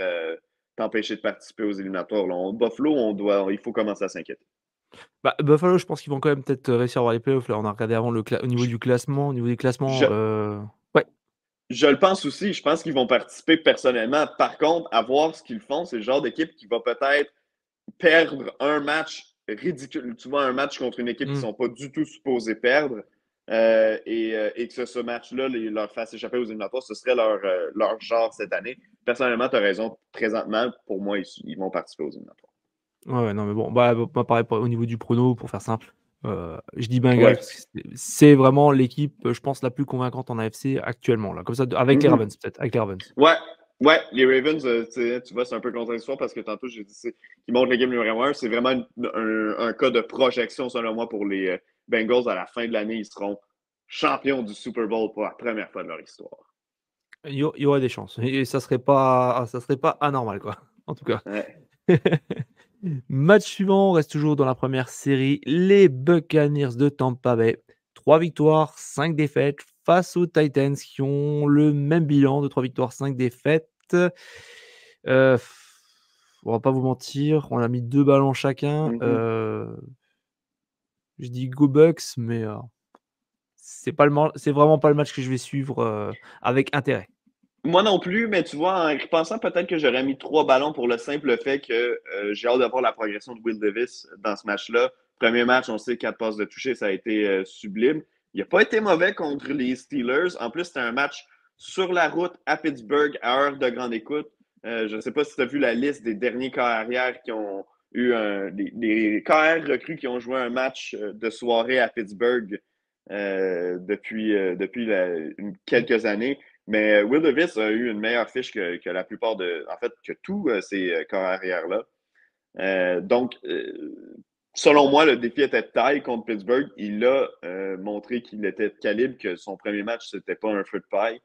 [SPEAKER 2] t'empêcher de participer aux éliminatoires. Là, Buffalo, il faut commencer à s'inquiéter.
[SPEAKER 1] Bah, Buffalo, je pense qu'ils vont quand même peut-être réussir à avoir les playoffs. Là, on a regardé avant au niveau
[SPEAKER 2] Je,
[SPEAKER 1] du classement. Au niveau des classements,
[SPEAKER 2] je,
[SPEAKER 1] ouais.
[SPEAKER 2] je le pense aussi. Je pense qu'ils vont participer personnellement. Par contre, à voir ce qu'ils font, c'est le genre d'équipe qui va peut-être perdre un match ridicule. Tu vois, un match contre une équipe qui ne
[SPEAKER 1] Mmh.
[SPEAKER 2] sont pas du tout supposés perdre. Et que ce match-là leur fasse échapper aux éliminatoires, ce serait leur genre cette année. Personnellement, tu as raison. Présentement, pour moi, ils vont participer aux éliminatoires.
[SPEAKER 1] Ouais, ouais, non, mais bon, bah, moi, pareil, au niveau du prono, pour faire simple, je dis Bengals
[SPEAKER 2] Ouais.
[SPEAKER 1] parce que c'est vraiment l'équipe, je pense, la plus convaincante en AFC actuellement, là, comme ça, avec les
[SPEAKER 2] Mhm.
[SPEAKER 1] Ravens, peut-être, avec les Ravens.
[SPEAKER 2] Ouais. Ouais, les Ravens, tu vois, c'est un peu contradictoire parce que tantôt, j'ai dit qu'ils montrent l'équipe numéro 1. C'est vraiment un cas de projection, selon moi, pour les Bengals. À la fin de l'année, ils seront champions du Super Bowl pour la première fois de leur histoire.
[SPEAKER 1] Il y aurait des chances et ça serait pas anormal, quoi, en tout cas.
[SPEAKER 2] Ouais.
[SPEAKER 1] Match suivant, on reste toujours dans la première série, les Buccaneers de Tampa Bay. 3 victoires, 5 défaites face aux Titans qui ont le même bilan de 3 victoires, 5 défaites. Heu, on va pas vous mentir, on a mis 2 ballons chacun.
[SPEAKER 2] Mhm.
[SPEAKER 1] Je dis go Bucks, mais c'est vraiment pas le match que je vais suivre, avec intérêt.
[SPEAKER 2] Moi non plus, mais tu vois, en y repensant, peut-être que j'aurais mis 3 ballons pour le simple fait que j'ai hâte de voir la progression de Will Davis dans ce match-là. Premier match, on sait 4 passes de toucher, ça a été sublime. Il n'a pas été mauvais contre les Steelers. En plus, c'était un match sur la route à Pittsburgh à heure de grande écoute. Je ne sais pas si tu as vu la liste des derniers carrières qui ont eu des carrières recrues qui ont joué un match de soirée à Pittsburgh depuis quelques années. Mais Will Davis a eu une meilleure fiche que la plupart en fait, que tous ces carrières-là. Donc, selon moi, le défi était de taille contre Pittsburgh. Il a montré qu'il était de calibre, que son premier match, c'était pas un feu de paille.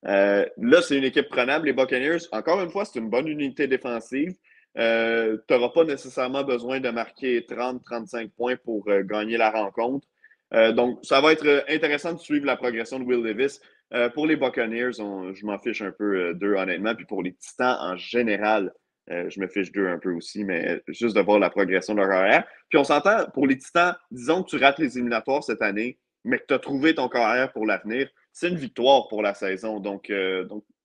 [SPEAKER 2] Là, c'est une équipe prenable. Les Buccaneers, encore une fois, c'est une bonne unité défensive. Tu n'auras pas nécessairement besoin de marquer 30-35 points pour gagner la rencontre. Donc, ça va être intéressant de suivre la progression de Will Davis. Pour les Buccaneers, je m'en fiche un peu d'eux, honnêtement. Puis pour les Titans en général, je me fiche d'eux un peu aussi, mais juste de voir la progression de leur carrière. Puis on s'entend, pour les Titans, disons que tu rates les éliminatoires cette année, mais que tu as trouvé ton carrière pour l'avenir, c'est une victoire pour la saison. Donc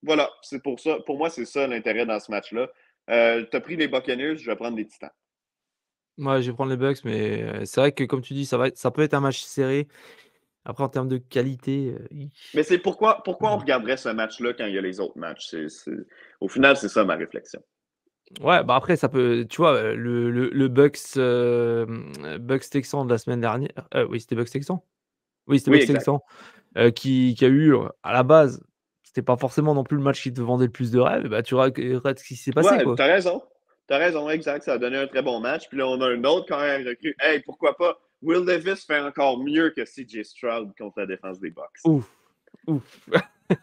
[SPEAKER 2] voilà, c'est pour ça. Pour moi, c'est ça l'intérêt dans ce match-là. Tu as pris les Buccaneers, je vais prendre les Titans.
[SPEAKER 1] Moi, je vais prendre les Bucks, mais c'est vrai que comme tu dis, ça peut être un match serré. Après en termes de qualité,
[SPEAKER 2] Mais c'est pourquoi on regarderait ce match-là quand il y a les autres matchs. Au final, c'est ça ma réflexion.
[SPEAKER 1] ouais, bah, après ça peut tu vois, le Bucks, Bucks Texans de la semaine dernière, oui, c'était Bucks Texans? Oui, c'était
[SPEAKER 2] Oui,
[SPEAKER 1] Bucks
[SPEAKER 2] exact.
[SPEAKER 1] Texans, qui a eu, à la base, c'était pas forcément non plus le match qui te vendait le plus de rêves et bah, tu regardes ce qui s'est passé,
[SPEAKER 2] Ouais,
[SPEAKER 1] quoi.
[SPEAKER 2] t'as raison. T'as raison, exact. Ça a donné un très bon match. Puis là, on a un autre carrière recrue. Hey, pourquoi pas? Will Davis fait encore mieux que CJ Stroud contre la défense des Bucks.
[SPEAKER 1] Ouf, ouf.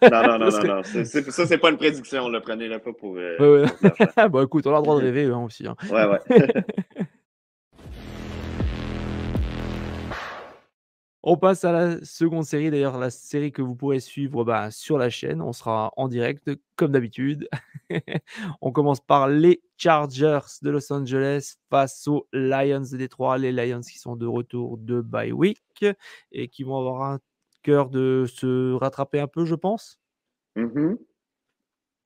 [SPEAKER 2] Non, non, non,
[SPEAKER 1] Ça
[SPEAKER 2] non,
[SPEAKER 1] serait
[SPEAKER 2] non. Ça, c'est pas une prédiction. Le prenez-le pas
[SPEAKER 1] ouais, ouais.
[SPEAKER 2] pour de l'argent.
[SPEAKER 1] Bah, écoute, on a le droit de rêver, hein, aussi, hein.
[SPEAKER 2] Ouais, ouais.
[SPEAKER 1] On passe à la seconde série, d'ailleurs la série que vous pourrez suivre, bah, sur la chaîne. On sera en direct comme d'habitude. On commence par les Chargers de Los Angeles face aux Lions de Détroit. Les Lions qui sont de retour de bye week et qui vont avoir un cœur de se rattraper un peu, je pense.
[SPEAKER 2] Mhm.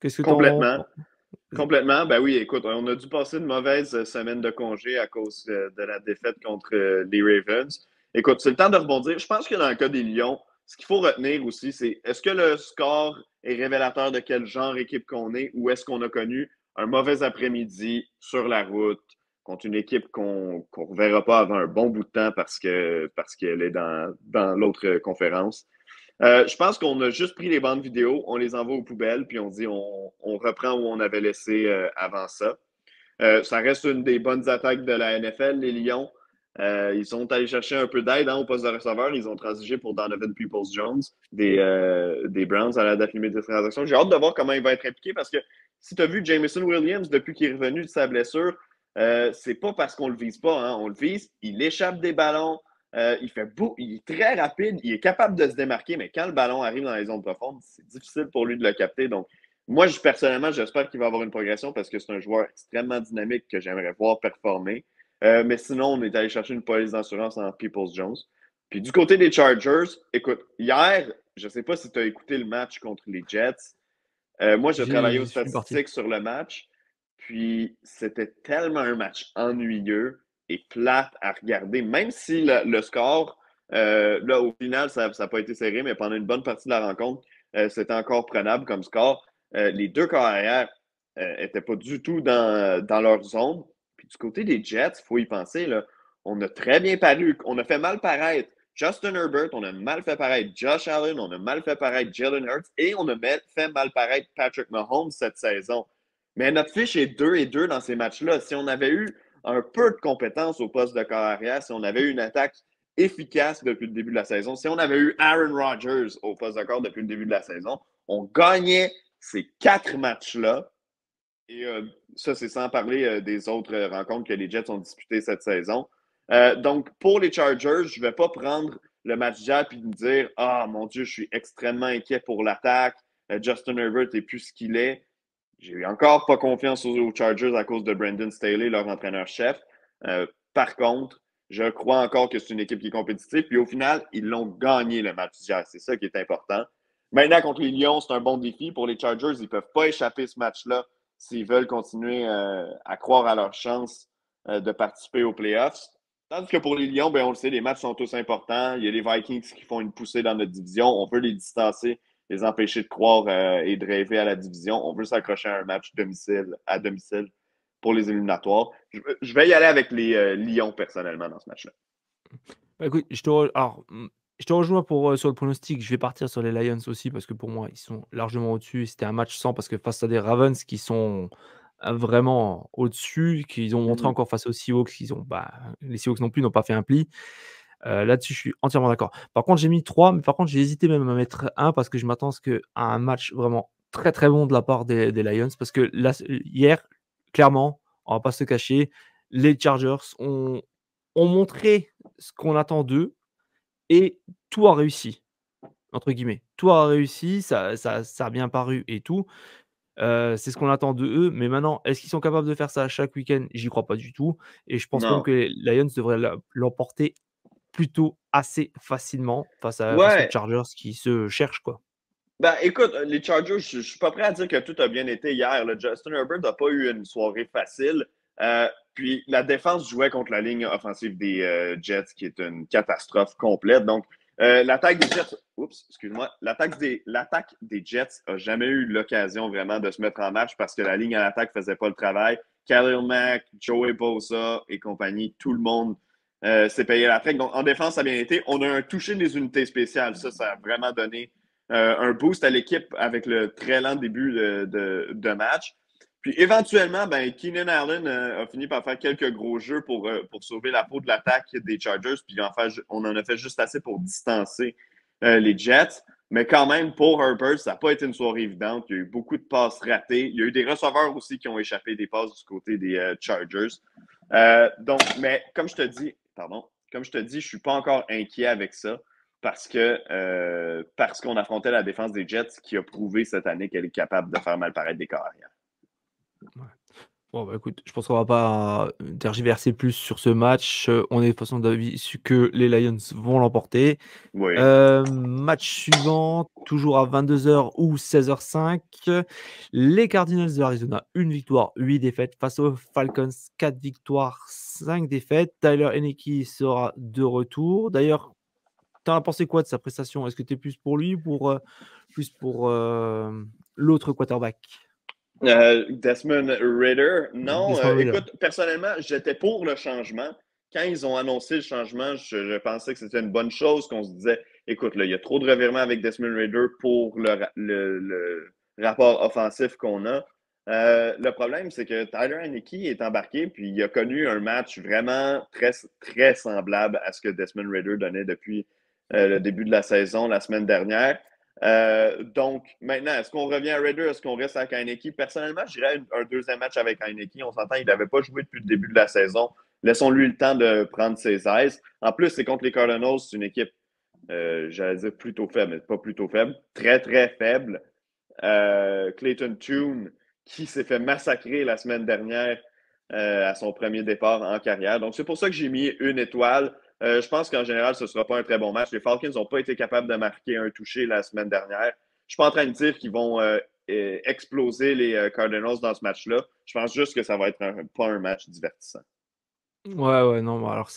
[SPEAKER 1] Qu'est-ce que tu en
[SPEAKER 2] Complètement.
[SPEAKER 1] vas-y.
[SPEAKER 2] Complètement. Ben oui, écoute, on a dû passer une mauvaise semaine de congé à cause de la défaite contre les Ravens. Écoute, c'est le temps de rebondir. Je pense que dans le cas des Lions, ce qu'il faut retenir aussi, c'est est-ce que le score est révélateur de quel genre d'équipe qu'on est ou est-ce qu'on a connu un mauvais après-midi sur la route contre une équipe qu'on ne reverra pas avant un bon bout de temps parce qu'elle est dans l'autre conférence. Je pense qu'on a juste pris les bandes vidéo, on les envoie aux poubelles, puis on dit on reprend où on avait laissé avant ça. Ça reste une des bonnes attaques de la NFL, les Lions. Ils sont allés chercher un peu d'aide au poste de receveur. Ils ont transigé pour Donovan Peoples-Jones des Browns à la date limite des transactions. J'ai hâte de voir comment il va être impliqué parce que si tu as vu Jameson Williams depuis qu'il est revenu de sa blessure, c'est pas parce qu'on le vise pas. Hein. On le vise, il échappe des ballons, il est très rapide, il est capable de se démarquer, mais quand le ballon arrive dans les zones profondes, c'est difficile pour lui de le capter. Donc, moi, personnellement, j'espère qu'il va avoir une progression parce que c'est un joueur extrêmement dynamique que j'aimerais voir performer. Mais sinon, on est allé chercher une police d'assurance en Peoples Jones. Puis du côté des Chargers, écoute, hier, je ne sais pas si tu as écouté le match contre les Jets. Moi, je travaillais aux
[SPEAKER 1] Je suis parti.
[SPEAKER 2] statistiques sur le match. Puis c'était tellement un match ennuyeux et plate à regarder, même si le score, là, au final, ça n'a pas été serré, mais pendant une bonne partie de la rencontre, c'était encore prenable comme score. Les deux carrières n'étaient pas du tout dans leur zone. Puis du côté des Jets, il faut y penser, là, on a très bien paru. On a fait mal paraître Justin Herbert, on a mal fait paraître Josh Allen, on a mal fait paraître Jalen Hurts et on a fait mal paraître Patrick Mahomes cette saison. Mais notre fiche est 2-2 dans ces matchs-là. Si on avait eu un peu de compétences au poste de corps arrière, si on avait eu une attaque efficace depuis le début de la saison, si on avait eu Aaron Rodgers au poste de corps depuis le début de la saison, on gagnait ces 4 matchs-là. Et ça, c'est sans parler des autres rencontres que les Jets ont disputées cette saison. Donc, pour les Chargers, je ne vais pas prendre le match d'hier et me dire ah, mon Dieu, je suis extrêmement inquiet pour l'attaque. Justin Herbert n'est plus ce qu'il est. J'ai encore pas confiance aux Chargers à cause de Brandon Staley, leur entraîneur-chef. Par contre, je crois encore que c'est une équipe qui est compétitive. Puis au final, ils l'ont gagné le match d'hier. C'est ça qui est important. Maintenant, contre les Lions, c'est un bon défi. Pour les Chargers, ils ne peuvent pas échapper ce match-là s'ils veulent continuer à croire à leur chance de participer aux playoffs. Tandis que pour les Lions, ben, on le sait, les matchs sont tous importants. Il y a les Vikings qui font une poussée dans notre division. On veut les distancer, les empêcher de croire et de rêver à la division. On veut s'accrocher à un match à domicile pour les éliminatoires. Je vais y aller avec les Lions personnellement dans ce match-là.
[SPEAKER 1] Bah, écoute, je te rejoins pour, sur le pronostic. Je vais partir sur les Lions aussi parce que pour moi, ils sont largement au-dessus. C'était un match sans parce que face à des Ravens qui sont, vraiment au-dessus, qu'ils ont montré
[SPEAKER 2] Mhm.
[SPEAKER 1] encore face aux Seahawks, qu'ils ont bah, les Seahawks non plus n'ont pas fait un pli. Là-dessus, je suis entièrement d'accord. Par contre, j'ai mis 3, mais par contre, j'ai hésité même à mettre 1 parce que je m'attends à un match vraiment très, très bon de la part des Lions parce que là, hier, clairement, on va pas se cacher, les Chargers ont montré ce qu'on attend d'eux et tout a réussi, entre guillemets. Tout a réussi, ça a bien paru et tout. C'est ce qu'on attend de eux, mais maintenant, est-ce qu'ils sont capables de faire ça chaque week-end? J'y crois pas du tout et je pense même
[SPEAKER 2] Non.
[SPEAKER 1] que les Lions devraient l'emporter plutôt assez facilement face aux
[SPEAKER 2] Ouais,
[SPEAKER 1] Chargers qui se cherchent, quoi.
[SPEAKER 2] ben, écoute, les Chargers, je ne suis pas prêt à dire que tout a bien été hier. Là. Justin Herbert n'a pas eu une soirée facile. Puis la défense jouait contre la ligne offensive des Jets, qui est une catastrophe complète. Donc, l'attaque des Jets, oups, excuse-moi, l'attaque des Jets n'a jamais eu l'occasion vraiment de se mettre en marche parce que la ligne à l'attaque ne faisait pas le travail. Khalil Mack, Joey Bosa et compagnie, tout le monde s'est payé la traque. Donc, en défense, ça a bien été. On a un touché des unités spéciales. Ça a vraiment donné un boost à l'équipe avec le très lent début de match. Puis éventuellement, ben, Keenan Allen a fini par faire quelques gros jeux pour sauver la peau de l'attaque des Chargers. Puis on en a fait juste assez pour distancer les Jets. Mais quand même, pour Herbert, ça n'a pas été une soirée évidente. Il y a eu beaucoup de passes ratées. Il y a eu des receveurs aussi qui ont échappé des passes du côté des Chargers. Donc, mais comme je te dis, je ne suis pas encore inquiet avec ça parce qu'on affrontait la défense des Jets qui a prouvé cette année qu'elle est capable de faire mal paraître des carrières.
[SPEAKER 1] Ouais. Bon, bah, écoute, je pense qu'on va pas, tergiverser plus sur ce match, on est de toute façon d'avis que les Lions vont l'emporter.
[SPEAKER 2] Oui.
[SPEAKER 1] Match suivant, toujours à 22h ou 16h05, les Cardinals de l'Arizona, 1 victoire, 8 défaites face aux Falcons, 4 victoires, 5 défaites. Tyler Heinicke sera de retour. D'ailleurs, tu en as pensé quoi de sa prestation? Est-ce que tu es plus pour lui ou plus pour, l'autre quarterback?
[SPEAKER 2] Desmond Ritter, non.
[SPEAKER 1] Desmond Ridder.
[SPEAKER 2] Écoute, personnellement, j'étais pour le changement. Quand ils ont annoncé le changement, je pensais que c'était une bonne chose, qu'on se disait, écoute, là, il y a trop de revirements avec Desmond Ritter pour le rapport offensif qu'on a. Le problème, c'est que Tyler Heinicke est embarqué, puis il a connu un match vraiment très, très semblable à ce que Desmond Ritter donnait depuis le début de la saison la semaine dernière. Donc, maintenant, est-ce qu'on revient à Raider? Est-ce qu'on reste avec Heineke? Personnellement, je dirais un deuxième match avec Heineke. On s'entend, il n'avait pas joué depuis le début de la saison. Laissons-lui le temps de prendre ses aises. En plus, c'est contre les Cardinals. C'est une équipe, j'allais dire plutôt faible, mais pas plutôt faible. Très, très faible. Clayton Tune, qui s'est fait massacrer la semaine dernière à son premier départ en carrière. Donc, c'est pour ça que j'ai mis une étoile. Je pense qu'en général, ce ne sera pas un très bon match. Les Falcons n'ont pas été capables de marquer un touché la semaine dernière. Je ne suis pas en train de dire qu'ils vont exploser les Cardinals dans ce match-là. Je pense juste que ça va être pas un match divertissant.
[SPEAKER 1] Ouais, non, alors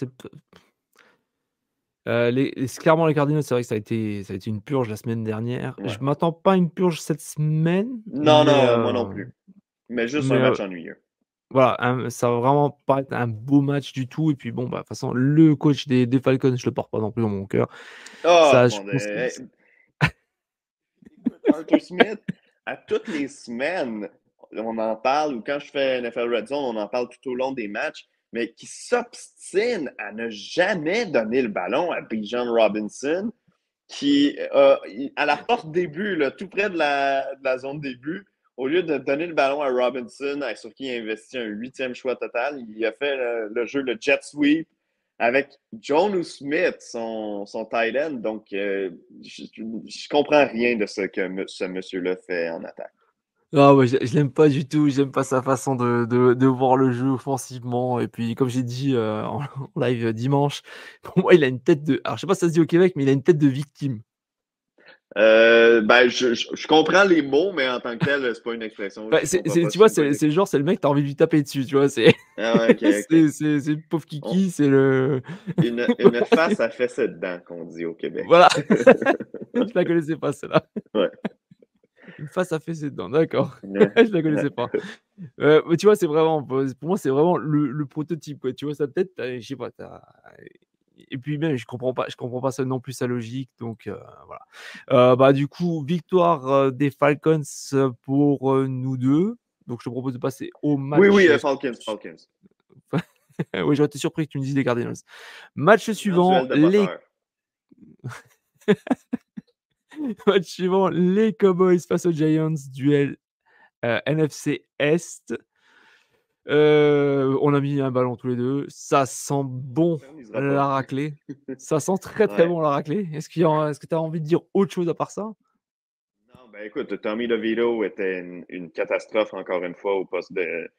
[SPEAKER 1] clairement les Cardinals, c'est vrai que ça a été une purge la semaine dernière.
[SPEAKER 2] Ouais.
[SPEAKER 1] Je m'attends pas à une purge cette semaine,
[SPEAKER 2] Non, non, moi non plus. Mais juste un
[SPEAKER 1] mais
[SPEAKER 2] match ennuyeux.
[SPEAKER 1] voilà, ça va vraiment pas être un beau match du tout et puis bon, bah, de toute façon, le coach des Falcons, je le porte pas non plus dans mon cœur.
[SPEAKER 2] Oh,
[SPEAKER 1] Ça, je
[SPEAKER 2] mon
[SPEAKER 1] pense que
[SPEAKER 2] Dieu. Écoute, Arthur Smith, à toutes les semaines, on en parle, ou quand je fais NFL Red Zone, on en parle tout au long des matchs, mais qui s'obstine à ne jamais donner le ballon à Bijan Robinson, qui, à la porte début, là, tout près de la zone début, au lieu de donner le ballon à Robinson, sur qui il a investi un 8e choix total, il a fait le jeu, le jet sweep, avec Jonnu Smith, son tight end. Donc, je comprends rien de ce que ce monsieur-là fait en attaque.
[SPEAKER 1] ouais, je l'aime pas du tout, j'aime pas sa façon de voir le jeu offensivement et puis comme j'ai dit, en live dimanche, pour moi, il a une tête de alors je sais pas si ça se dit au Québec, mais il a une tête de victime.
[SPEAKER 2] Ben, je comprends les mots, mais en tant que tel, c'est pas une expression.
[SPEAKER 1] Bah,
[SPEAKER 2] Je comprends pas
[SPEAKER 1] tu
[SPEAKER 2] si
[SPEAKER 1] vois,
[SPEAKER 2] c'est une
[SPEAKER 1] c'est le genre, c'est le mec, tu as envie de lui taper dessus, tu vois? C'est
[SPEAKER 2] Ah ouais, ok, ok.
[SPEAKER 1] c'est le pauvre
[SPEAKER 2] On-
[SPEAKER 1] kiki, c'est le
[SPEAKER 2] une face à fessée dedans, qu'on dit au Québec.
[SPEAKER 1] voilà, je la connaissais pas celle-là.
[SPEAKER 2] Ouais.
[SPEAKER 1] Une face à fesser dedans, d'accord.
[SPEAKER 2] Ouais.
[SPEAKER 1] Je la connaissais pas. Mais tu vois, c'est vraiment pour moi, c'est vraiment le prototype, quoi. Tu vois sa tête, je sais pas, et puis même, je comprends pas ça non plus sa logique, donc voilà. Bah, du coup, victoire, des Falcons, pour, nous 2. Donc je te propose de passer au
[SPEAKER 2] Oui, oui,
[SPEAKER 1] match,
[SPEAKER 2] Falcons, Falcons.
[SPEAKER 1] oui, j'aurais été surpris que tu me dises les Cardinals. Match
[SPEAKER 2] Grand duel
[SPEAKER 1] suivant,
[SPEAKER 2] de botteurs.
[SPEAKER 1] les Cowboys face aux Giants, duel, NFC Est. On a mis un ballon tous les 2. Ça sent
[SPEAKER 2] On
[SPEAKER 1] bon
[SPEAKER 2] s'éternisera pas.
[SPEAKER 1] la raclée. Ça sent très, très
[SPEAKER 2] Ouais.
[SPEAKER 1] bon la raclée. Est-ce que tu as envie de dire autre chose à part ça?
[SPEAKER 2] Non, ben écoute, Tommy DeVito était une catastrophe encore une fois au poste de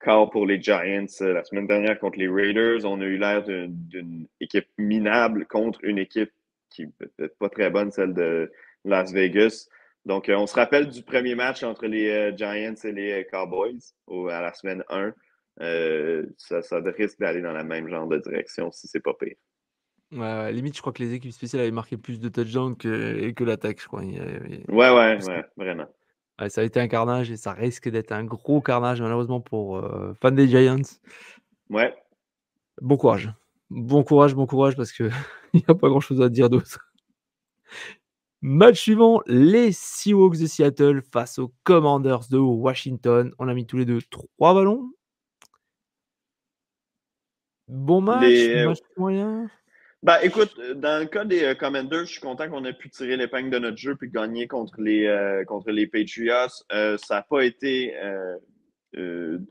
[SPEAKER 2] quart pour les Giants. La semaine dernière contre les Raiders, on a eu l'air d'une équipe minable contre une équipe qui n'est peut-être pas très bonne, celle de Las Vegas. Donc, on se rappelle du premier match entre les Giants et les Cowboys à la semaine 1. Ça risque d'aller dans la même genre de direction si c'est pas pire.
[SPEAKER 1] Ouais, limite, je crois que les équipes spéciales avaient marqué plus de touchdowns que l'attaque, je crois.
[SPEAKER 2] Ouais, ouais, ouais, vraiment.
[SPEAKER 1] Ouais, ça a été un carnage et ça risque d'être un gros carnage malheureusement pour, fans des Giants.
[SPEAKER 2] Ouais.
[SPEAKER 1] Bon courage. Bon courage parce qu'il y a pas grand chose à dire d'autre. Match suivant, les Seahawks de Seattle face aux Commanders de Washington. On a mis tous les 2 3 ballons. Bon match,
[SPEAKER 2] Les,
[SPEAKER 1] match moyen?
[SPEAKER 2] Ben, écoute, dans le cas des Commanders, je suis content qu'on ait pu tirer l'épingle de notre jeu puis gagner contre les Patriots. Ça n'a pas été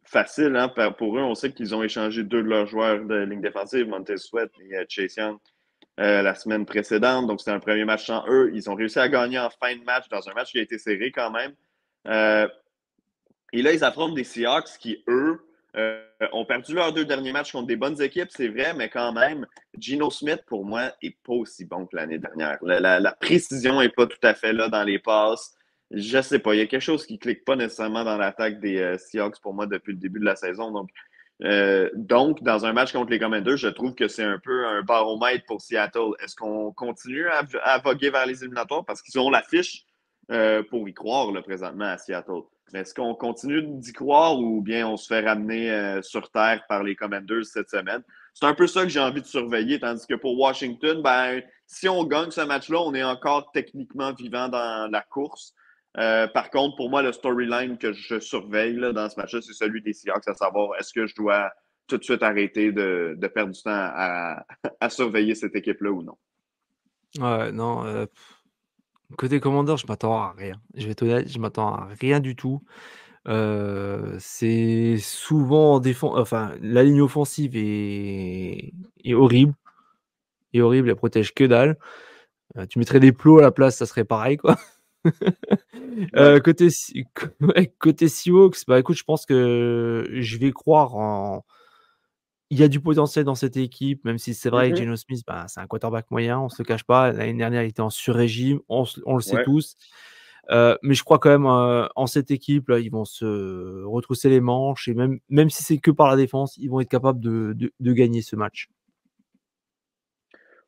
[SPEAKER 2] facile hein, pour eux. On sait qu'ils ont échangé deux de leurs joueurs de ligne défensive, Montez Sweat et Chase Young, la semaine précédente. Donc, c'était un premier match sans eux. Ils ont réussi à gagner en fin de match dans un match qui a été serré quand même. Euh, et là, ils affrontent des Seahawks qui, eux, ont perdu leurs deux derniers matchs contre des bonnes équipes, c'est vrai, mais quand même, Geno Smith, pour moi, n'est pas aussi bon que l'année dernière. La précision n'est pas tout à fait là dans les passes. Je sais pas, il y a quelque chose qui ne clique pas nécessairement dans l'attaque des Seahawks pour moi depuis le début de la saison. Donc, dans un match contre les Commanders, je trouve que c'est un peu un baromètre pour Seattle. Est-ce qu'on continue à voguer vers les éliminatoires? Parce qu'ils ont l'affiche pour y croire là, présentement à Seattle. Mais est-ce qu'on continue d'y croire ou bien on se fait ramener sur terre par les Commanders cette semaine? C'est un peu ça que j'ai envie de surveiller, tandis que pour Washington, ben, si on gagne ce match-là, on est encore techniquement vivant dans la course. Par contre, pour moi, le storyline que je surveille là, dans ce match-là, c'est celui des Seahawks, à savoir est-ce que je dois tout de suite arrêter de perdre du temps à surveiller cette équipe-là ou non.
[SPEAKER 1] Ouais, non, côté Commanders, je m'attends à rien. Je vais être honnête, je m'attends à rien du tout. C'est souvent en enfin, la ligne offensive est horrible elle protège que dalle. Tu mettrais des plots à la place, ça serait pareil, quoi.
[SPEAKER 2] Ouais.
[SPEAKER 1] Côté ouais, côté Seahawks, bah, écoute, je pense que je vais croire en il y a du potentiel dans cette équipe, même si c'est vrai que
[SPEAKER 2] Mhm.
[SPEAKER 1] Geno Smith, bah, c'est un quarterback moyen, on se le cache pas. L'année dernière, il était en sur-régime, on le sait
[SPEAKER 2] Ouais.
[SPEAKER 1] tous. Mais je crois quand même, en cette équipe-là, ils vont se retrousser les manches et même si c'est que par la défense, ils vont être capables de gagner ce match.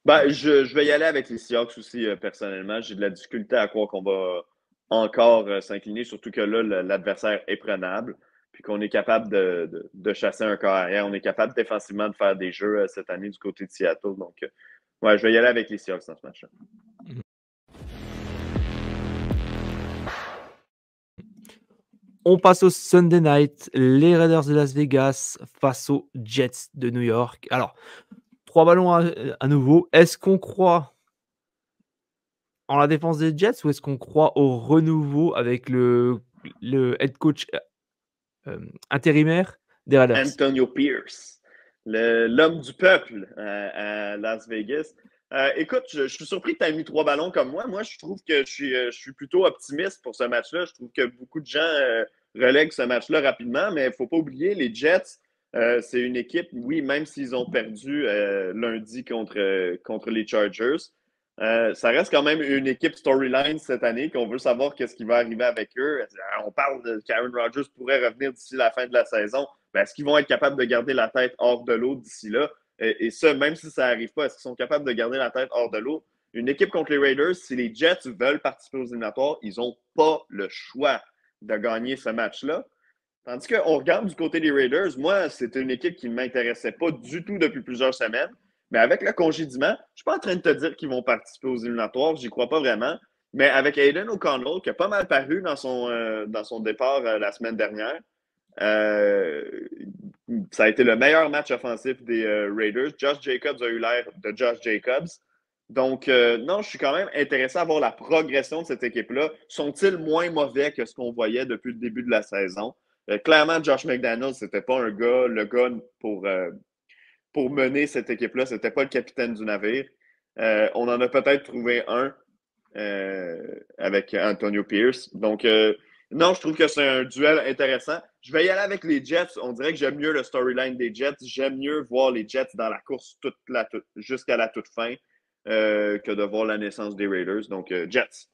[SPEAKER 2] Ben, je vais y aller avec les Seahawks aussi, personnellement. J'ai de la difficulté à croire qu'on va encore s'incliner, surtout que là, l'adversaire est prenable, puis qu'on est capable de chasser un corps arrière. On est capable défensivement de faire des jeux cette année du côté de Seattle. Donc, ouais, je vais y aller avec les Seahawks dans ce match-là.
[SPEAKER 1] Mmh. On passe au Sunday night, les Raiders de Las Vegas face aux Jets de New York. Alors, 3 ballons à nouveau. Est-ce qu'on croit en la défense des Jets ou est-ce qu'on croit au renouveau avec le head coach, intérimaire des Raiders?
[SPEAKER 2] Antonio Pierce, l'homme du peuple à Las Vegas. Écoute, je suis surpris que tu aies mis 3 ballons comme moi. Moi, je trouve que je suis plutôt optimiste pour ce match-là. Je trouve que beaucoup de gens relèguent ce match-là rapidement, mais il ne faut pas oublier, les Jets, c'est une équipe, oui, même s'ils ont perdu lundi contre les Chargers, ça reste quand même une équipe storyline cette année qu'on veut savoir qu'est-ce qui va arriver avec eux. On parle de Karen Rodgers pourrait revenir d'ici la fin de la saison. Ben, est-ce qu'ils vont être capables de garder la tête hors de l'eau d'ici là? Et ça, même si ça n'arrive pas, est-ce qu'ils sont capables de garder la tête hors de l'eau? Une équipe contre les Raiders, si les Jets veulent participer aux éliminatoires, ils n'ont pas le choix de gagner ce match-là. Tandis qu'on regarde du côté des Raiders, moi, c'était une équipe qui ne m'intéressait pas du tout depuis plusieurs semaines. Mais avec le congédiement, je ne suis pas en train de te dire qu'ils vont participer aux éliminatoires, j'y crois pas vraiment. Mais avec Aiden O'Connell, qui a pas mal paru dans son départ la semaine dernière, euh, ça a été le meilleur match offensif des Raiders. Josh Jacobs a eu l'air de Josh Jacobs. Donc, non, je suis quand même intéressé à voir la progression de cette équipe-là. Sont-ils moins mauvais que ce qu'on voyait depuis le début de la saison? Clairement, Josh McDaniels, c'était pas le gars pour mener cette équipe-là. C'était pas le capitaine du navire. On en a peut-être trouvé un avec Antonio Pierce. Donc, non, je trouve que c'est un duel intéressant. Je vais y aller avec les Jets. On dirait que j'aime mieux le storyline des Jets. J'aime mieux voir les Jets dans la course jusqu'à la toute fin que de voir la naissance des Raiders. Donc, Jets.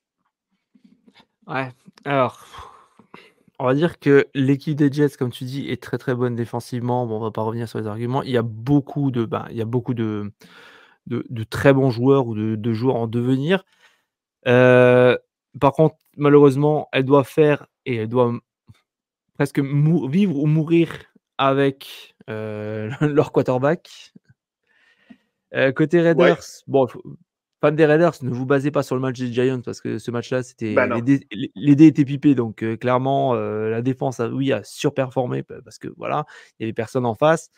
[SPEAKER 1] Ouais, alors, on va dire que l'équipe des Jets, comme tu dis, est très, très bonne défensivement. Bon, on va pas revenir sur les arguments. Il y a beaucoup de très bons joueurs ou de joueurs en devenir. Heu, Par contre, malheureusement, elle doit presque vivre ou mourir avec, leur quarterback. Côté
[SPEAKER 2] Ouais.
[SPEAKER 1] Raiders, bon, fans des Raiders, ne vous basez pas sur le match des Giants parce que ce match-là,
[SPEAKER 2] Ben
[SPEAKER 1] c'était
[SPEAKER 2] non.
[SPEAKER 1] les dés étaient pipés donc clairement, la défense a surperformé parce que voilà, il y avait personne en face.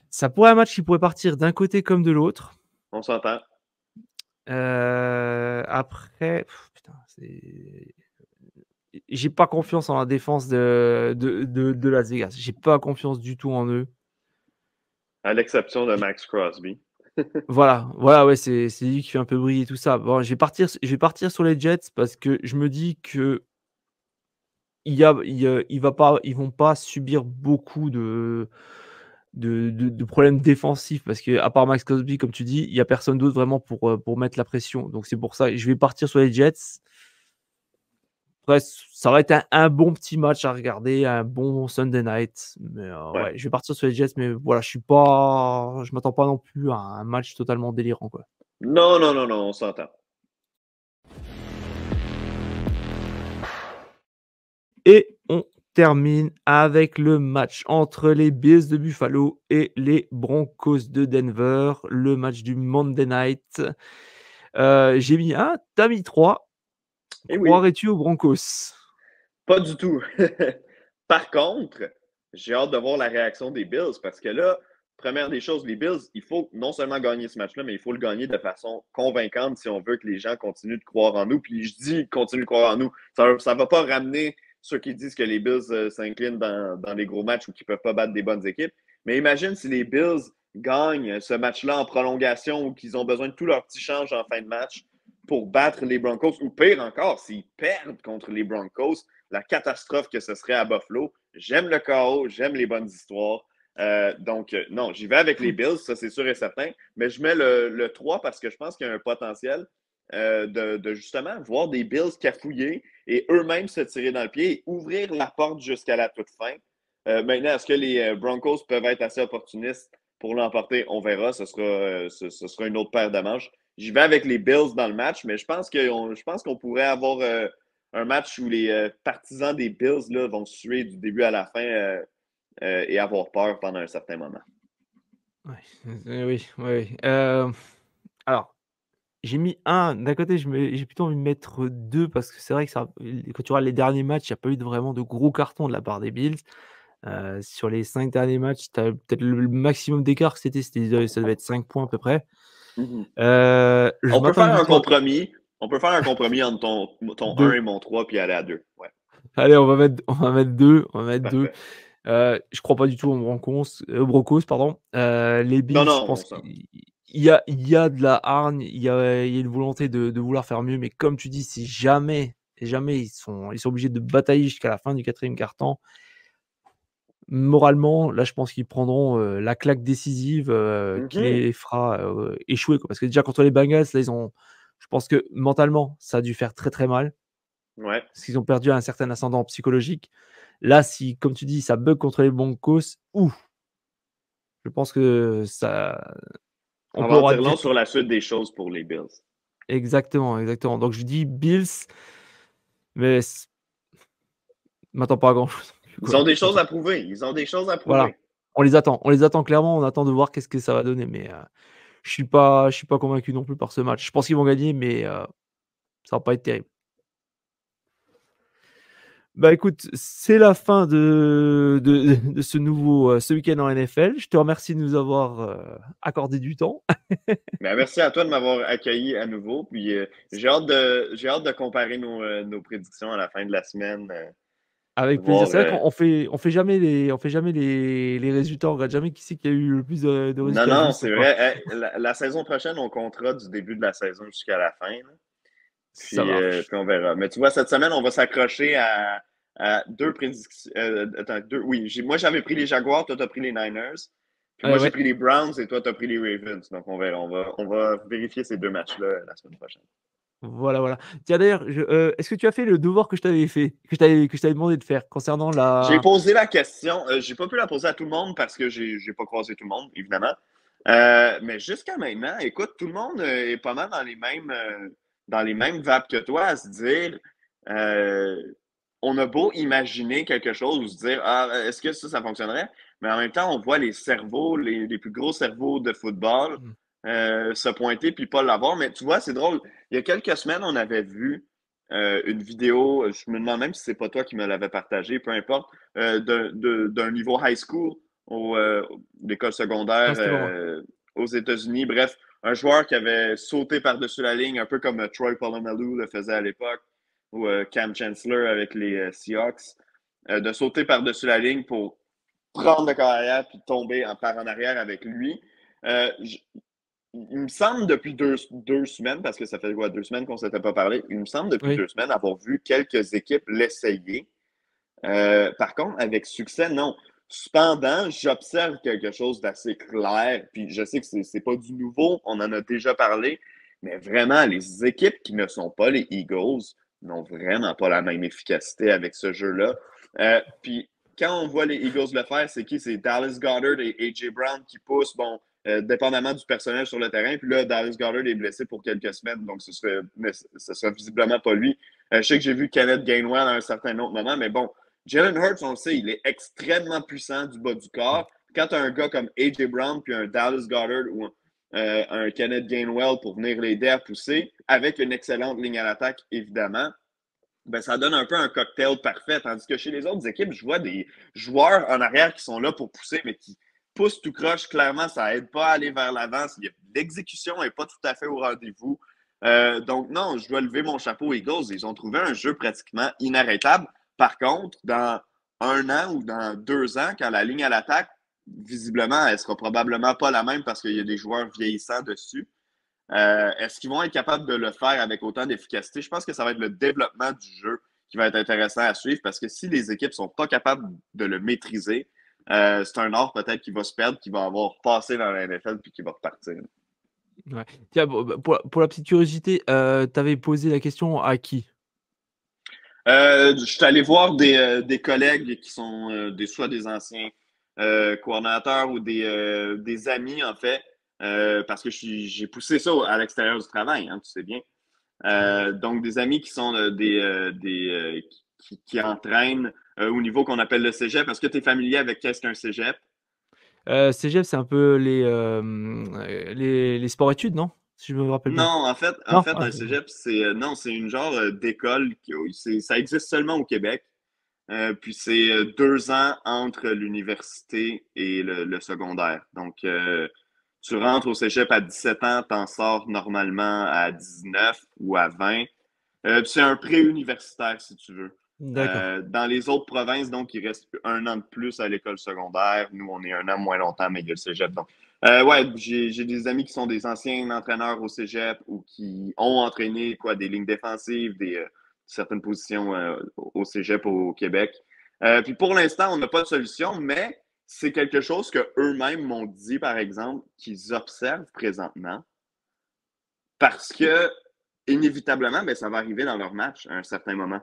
[SPEAKER 1] Ça pourrait un match qui pourrait partir d'un côté comme de l'autre.
[SPEAKER 2] On s'entend.
[SPEAKER 1] Après, putain, c'est j'ai pas confiance en la défense de Las Vegas. J'ai pas confiance du tout en eux.
[SPEAKER 2] À l'exception de Max Crosby.
[SPEAKER 1] Voilà, ouais, c'est lui qui fait un peu briller tout ça. Bon, je vais partir sur les Jets parce que je me dis que ils vont pas subir beaucoup de problèmes défensifs parce qu'à part Max Crosby, comme tu dis, il y a personne d'autre vraiment pour mettre la pression. Donc c'est pour ça, je vais partir sur les Jets. Après, ça va être un bon petit match à regarder, un bon Sunday night. Mais
[SPEAKER 2] Ouais.
[SPEAKER 1] ouais, je vais partir sur les Jets, mais voilà, je m'attends pas non plus à un match totalement délirant, quoi.
[SPEAKER 2] Non, non, non, non, on s'entend.
[SPEAKER 1] Et on termine avec le match entre les Bills de Buffalo et les Broncos de Denver, le match du Monday night. J'ai mis 1, tu as mis 3.
[SPEAKER 2] Eh oui,
[SPEAKER 1] Croirais-tu aux Broncos?
[SPEAKER 2] pas du tout. Par contre, j'ai hâte de voir la réaction des Bills parce que là, première des choses, les Bills, il faut non seulement gagner ce match-là, mais il faut le gagner de façon convaincante si on veut que les gens continuent de croire en nous. Puis je dis continuent de croire en nous. Ça ne va pas ramener ceux qui disent que les Bills s'inclinent dans les gros matchs ou qu'ils ne peuvent pas battre des bonnes équipes. Mais imagine si les Bills gagnent ce match-là en prolongation ou qu'ils ont besoin de tout leur petit change en fin de match. pour battre les Broncos, ou pire encore, s'ils perdent contre les Broncos, la catastrophe que ce serait à Buffalo. J'aime le chaos, j'aime les bonnes histoires. Donc, non, j'y vais avec les Bills, ça c'est sûr et certain, mais je mets le 3 parce que je pense qu'il y a un potentiel de justement voir des Bills cafouiller et eux-mêmes se tirer dans le pied et ouvrir la porte jusqu'à la toute fin. Maintenant, est-ce que les Broncos peuvent être assez opportunistes pour l'emporter? On verra, ce sera une autre paire de manches. J'y vais avec les Bills dans le match, mais je pense qu'on pourrait avoir un match où les partisans des Bills là, vont suer du début à la fin et avoir peur pendant un certain moment.
[SPEAKER 1] Ouais, oui, oui. Alors, j'ai mis un. D'un côté, j'ai plutôt envie de mettre 2 parce que c'est vrai que quand tu regardes les derniers matchs, il y a pas eu vraiment de gros cartons de la part des Bills. Sur les 5 derniers matchs, tu as peut-être le maximum d'écart que ça devait être 5 points à peu près.
[SPEAKER 2] Mm-hmm.
[SPEAKER 1] Je
[SPEAKER 2] On peut
[SPEAKER 1] m'attends à une
[SPEAKER 2] faire un
[SPEAKER 1] victoire
[SPEAKER 2] compromis. On peut faire un compromis entre ton 1
[SPEAKER 1] 2.
[SPEAKER 2] et mon 3 puis aller à 2. Ouais,
[SPEAKER 1] Allez, on va mettre 2, on va mettre 2.
[SPEAKER 2] parfait.
[SPEAKER 1] Je crois pas du tout aux Broncos, pardon. Les
[SPEAKER 2] Non,
[SPEAKER 1] Bills, je
[SPEAKER 2] non,
[SPEAKER 1] pense qu'il y a de la hargne, il y a une volonté de vouloir faire mieux, mais comme tu dis, si jamais ils sont obligés de batailler jusqu'à la fin du 4e quart-temps, moralement, là, je pense qu'ils prendront, la claque décisive, qui
[SPEAKER 2] Mhm.
[SPEAKER 1] les fera, échouer, quoi. Parce que déjà contre les Bengals, là, je pense que mentalement, ça a dû faire très, très mal,
[SPEAKER 2] Ouais.
[SPEAKER 1] parce qu'ils ont perdu un certain ascendant psychologique. Là, si, comme tu dis, ça bug contre les Broncos, ouf, je pense que ça on
[SPEAKER 2] Ça
[SPEAKER 1] peut
[SPEAKER 2] va en
[SPEAKER 1] aura
[SPEAKER 2] dire
[SPEAKER 1] dire
[SPEAKER 2] long sur la suite des choses pour les Bills.
[SPEAKER 1] exactement, exactement. Donc je dis Bills, mais m'attends pas à grand chose non plus,
[SPEAKER 2] Ils
[SPEAKER 1] quoi.
[SPEAKER 2] ont des
[SPEAKER 1] Je
[SPEAKER 2] choses
[SPEAKER 1] m'attends
[SPEAKER 2] à prouver. Ils ont des choses à
[SPEAKER 1] Voilà,
[SPEAKER 2] prouver.
[SPEAKER 1] on les attend clairement, on attend de voir qu'est-ce que ça va donner, mais je suis pas convaincu non plus par ce match. Je pense qu'ils vont gagner, mais ça va pas être terrible. Bah, écoute, c'est la fin de ce week-end en NFL. Je te remercie de nous avoir, accordé du temps.
[SPEAKER 2] Ben, merci à toi de m'avoir accueilli à nouveau. Puis j'ai hâte de comparer nos prédictions à la fin de la semaine.
[SPEAKER 1] Avec plaisir.
[SPEAKER 2] Voir.
[SPEAKER 1] C'est vrai qu'on fait jamais les résultats, on regarde jamais qui c'est qui a eu le plus de
[SPEAKER 2] Non,
[SPEAKER 1] résultats
[SPEAKER 2] non,
[SPEAKER 1] justes,
[SPEAKER 2] c'est
[SPEAKER 1] quoi.
[SPEAKER 2] vrai. Hey, la saison prochaine, on comptera du début de la saison jusqu'à la fin, là.
[SPEAKER 1] Ça marche.
[SPEAKER 2] Puis on verra. Mais tu vois, cette semaine, on va s'accrocher à deux prédictions. Attends, deux. Oui, moi j'avais pris les Jaguars, toi t'as pris les Niners. Puis moi j'ai
[SPEAKER 1] Ouais.
[SPEAKER 2] pris les Browns et toi t'as pris les Ravens. Donc on verra. On va vérifier ces deux matchs-là la semaine prochaine.
[SPEAKER 1] Voilà, voilà. Tiens d'ailleurs, est-ce que tu as fait le devoir que je t'avais fait, que je t'avais demandé de faire concernant
[SPEAKER 2] J'ai
[SPEAKER 1] la
[SPEAKER 2] posé la question. J'ai pas pu la poser à tout le monde parce que j'ai pas croisé tout le monde, évidemment. Mais jusqu'à maintenant, écoute, tout le monde est pas mal dans les mêmes vapes que toi à se dire euh, on a beau imaginer quelque chose ou se dire ah, est-ce que ça fonctionnerait? Mais en même temps, on voit les cerveaux, les plus gros cerveaux de football
[SPEAKER 1] mmh,
[SPEAKER 2] se pointer puis pas l'avoir. Mais tu vois, c'est drôle. Il y a quelques semaines, on avait vu une vidéo, je me demande même si c'est pas toi qui me l'avais partagé, peu importe, d'un niveau high school au l'école
[SPEAKER 1] ouais,
[SPEAKER 2] secondaire
[SPEAKER 1] c'était pas moi.
[SPEAKER 2] aux États-Unis. Bref, un joueur qui avait sauté par-dessus la ligne, un peu comme Troy Polamalu le faisait à l'époque, ou Cam Chancellor avec les Seahawks, de sauter par-dessus la ligne pour prendre le carrière puis tomber par en arrière avec lui. Euh, il me semble depuis deux semaines, parce que ça fait quoi, 2 semaines qu'on ne s'était pas parlé, il me semble depuis
[SPEAKER 1] Oui,
[SPEAKER 2] 2 semaines avoir vu quelques équipes l'essayer. Par contre, avec succès, non. Cependant, j'observe quelque chose d'assez clair, puis je sais que c'est pas du nouveau, on en a déjà parlé, mais vraiment, les équipes qui ne sont pas les Eagles n'ont vraiment pas la même efficacité avec ce jeu-là. Puis quand on voit les Eagles le faire, c'est qui? C'est Dallas Goddard et A.J. Brown qui poussent, bon, dépendamment du personnel sur le terrain. Puis là, Dallas Goddard est blessé pour quelques semaines, donc ce serait visiblement pas lui. Je sais que j'ai vu Kenneth Gainwell à un certain autre moment, mais bon, Jalen Hurts, on le sait, il est extrêmement puissant du bas du
[SPEAKER 1] mmh,
[SPEAKER 2] corps. Quand tu as un gars comme A.J. Brown, puis un Dallas Goddard ou un Kenneth Gainwell pour venir l'aider à pousser, avec une excellente ligne à l'attaque, évidemment, ben, ça donne un peu un cocktail parfait. Tandis que chez les autres équipes, je vois des joueurs en arrière qui sont là pour pousser, mais qui poussent tout croche. Clairement, ça aide pas à aller vers l'avant. L'exécution n'est pas tout à fait au rendez-vous. Donc, non, je dois lever mon chapeau aux Eagles. Ils ont trouvé un jeu pratiquement inarrêtable. Par contre, dans 1 an ou dans 2 ans, quand la ligne à l'attaque, visiblement, elle sera probablement pas la même parce qu'il y a des joueurs vieillissants dessus. Est-ce qu'ils vont être capables de le faire avec autant d'efficacité? Je pense que ça va être le développement du jeu qui va être intéressant à suivre parce que si les équipes ne sont pas capables de le maîtriser, c'est un art peut-être qui va se perdre, qui va avoir passé dans la NFL puis qui va repartir.
[SPEAKER 1] Ouais. Tiens, pour la petite curiosité, tu avais posé la question à qui?
[SPEAKER 2] Je suis allé voir des collègues qui sont soit des anciens coordonnateurs ou des amis, en fait, parce que j'ai poussé ça à l'extérieur du travail, hein, tu sais bien. Donc, des amis qui sont qui entraînent au niveau qu'on appelle le cégep. Est-ce que tu es familier avec qu'est-ce qu'un cégep?
[SPEAKER 1] Cégep, c'est un peu les sports-études, non? Si je me rappelle bien.
[SPEAKER 2] Non, en
[SPEAKER 1] Non?
[SPEAKER 2] fait,
[SPEAKER 1] Ah,
[SPEAKER 2] un
[SPEAKER 1] d'accord.
[SPEAKER 2] cégep, c'est non, c'est une genre d'école ça existe seulement au Québec. Puis c'est 2 ans entre l'université et le secondaire. Donc, tu rentres au cégep à 17 ans, t'en sors normalement à 19 ou à 20. C'est un pré-universitaire, si tu veux.
[SPEAKER 1] D'accord.
[SPEAKER 2] Dans les autres provinces, donc, il reste 1 an de plus à l'école secondaire. Nous, on est 1 an moins longtemps, mais il y a le cégep. Donc, ouais, j'ai des amis qui sont des anciens entraîneurs au cégep ou qui ont entraîné quoi, des lignes défensives, certaines positions au cégep au Québec. Puis pour l'instant, on n'a pas de solution, mais c'est quelque chose que eux-mêmes m'ont dit, par exemple, qu'ils observent présentement parce que inévitablement, ben, ça va arriver dans leur match à un certain moment.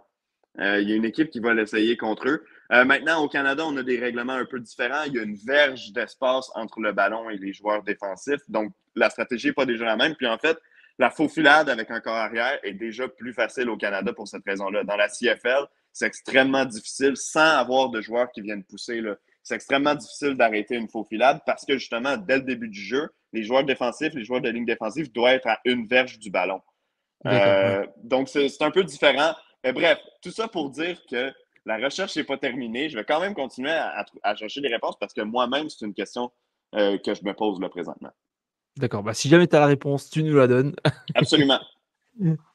[SPEAKER 2] Il y a une équipe qui va l'essayer contre eux. Maintenant, au Canada, on a des règlements un peu différents. Il y a une verge d'espace entre le ballon et les joueurs défensifs. Donc, la stratégie n'est pas déjà la même. Puis en fait, la faufilade avec un corps arrière est déjà plus facile au Canada pour cette raison-là. Dans la CFL, c'est extrêmement difficile sans avoir de joueurs qui viennent pousser. Là. C'est extrêmement difficile d'arrêter une faufilade parce que justement, dès le début du jeu, les joueurs défensifs, les joueurs de ligne défensive doivent être à une verge du ballon.
[SPEAKER 1] D'accord, ouais.
[SPEAKER 2] Donc, c'est un peu différent. Mais bref, tout ça pour dire que la recherche n'est pas terminée. Je vais quand même continuer à chercher des réponses parce que moi-même, c'est une question que je me pose là présentement.
[SPEAKER 1] D'accord, bah, si jamais tu as la réponse, tu nous la donnes.
[SPEAKER 2] Absolument.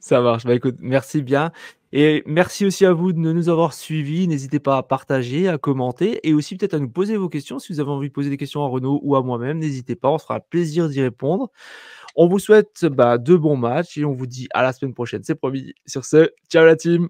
[SPEAKER 1] Ça marche. Bah, écoute, merci bien et merci aussi à vous de nous avoir suivis. N'hésitez pas à partager, à commenter et aussi peut-être à nous poser vos questions. Si vous avez envie de poser des questions à Renaud ou à moi-même, n'hésitez pas, on se fera plaisir d'y répondre. On vous souhaite, bah, de bons matchs et on vous dit à la semaine prochaine, c'est promis. Sur ce, ciao la team.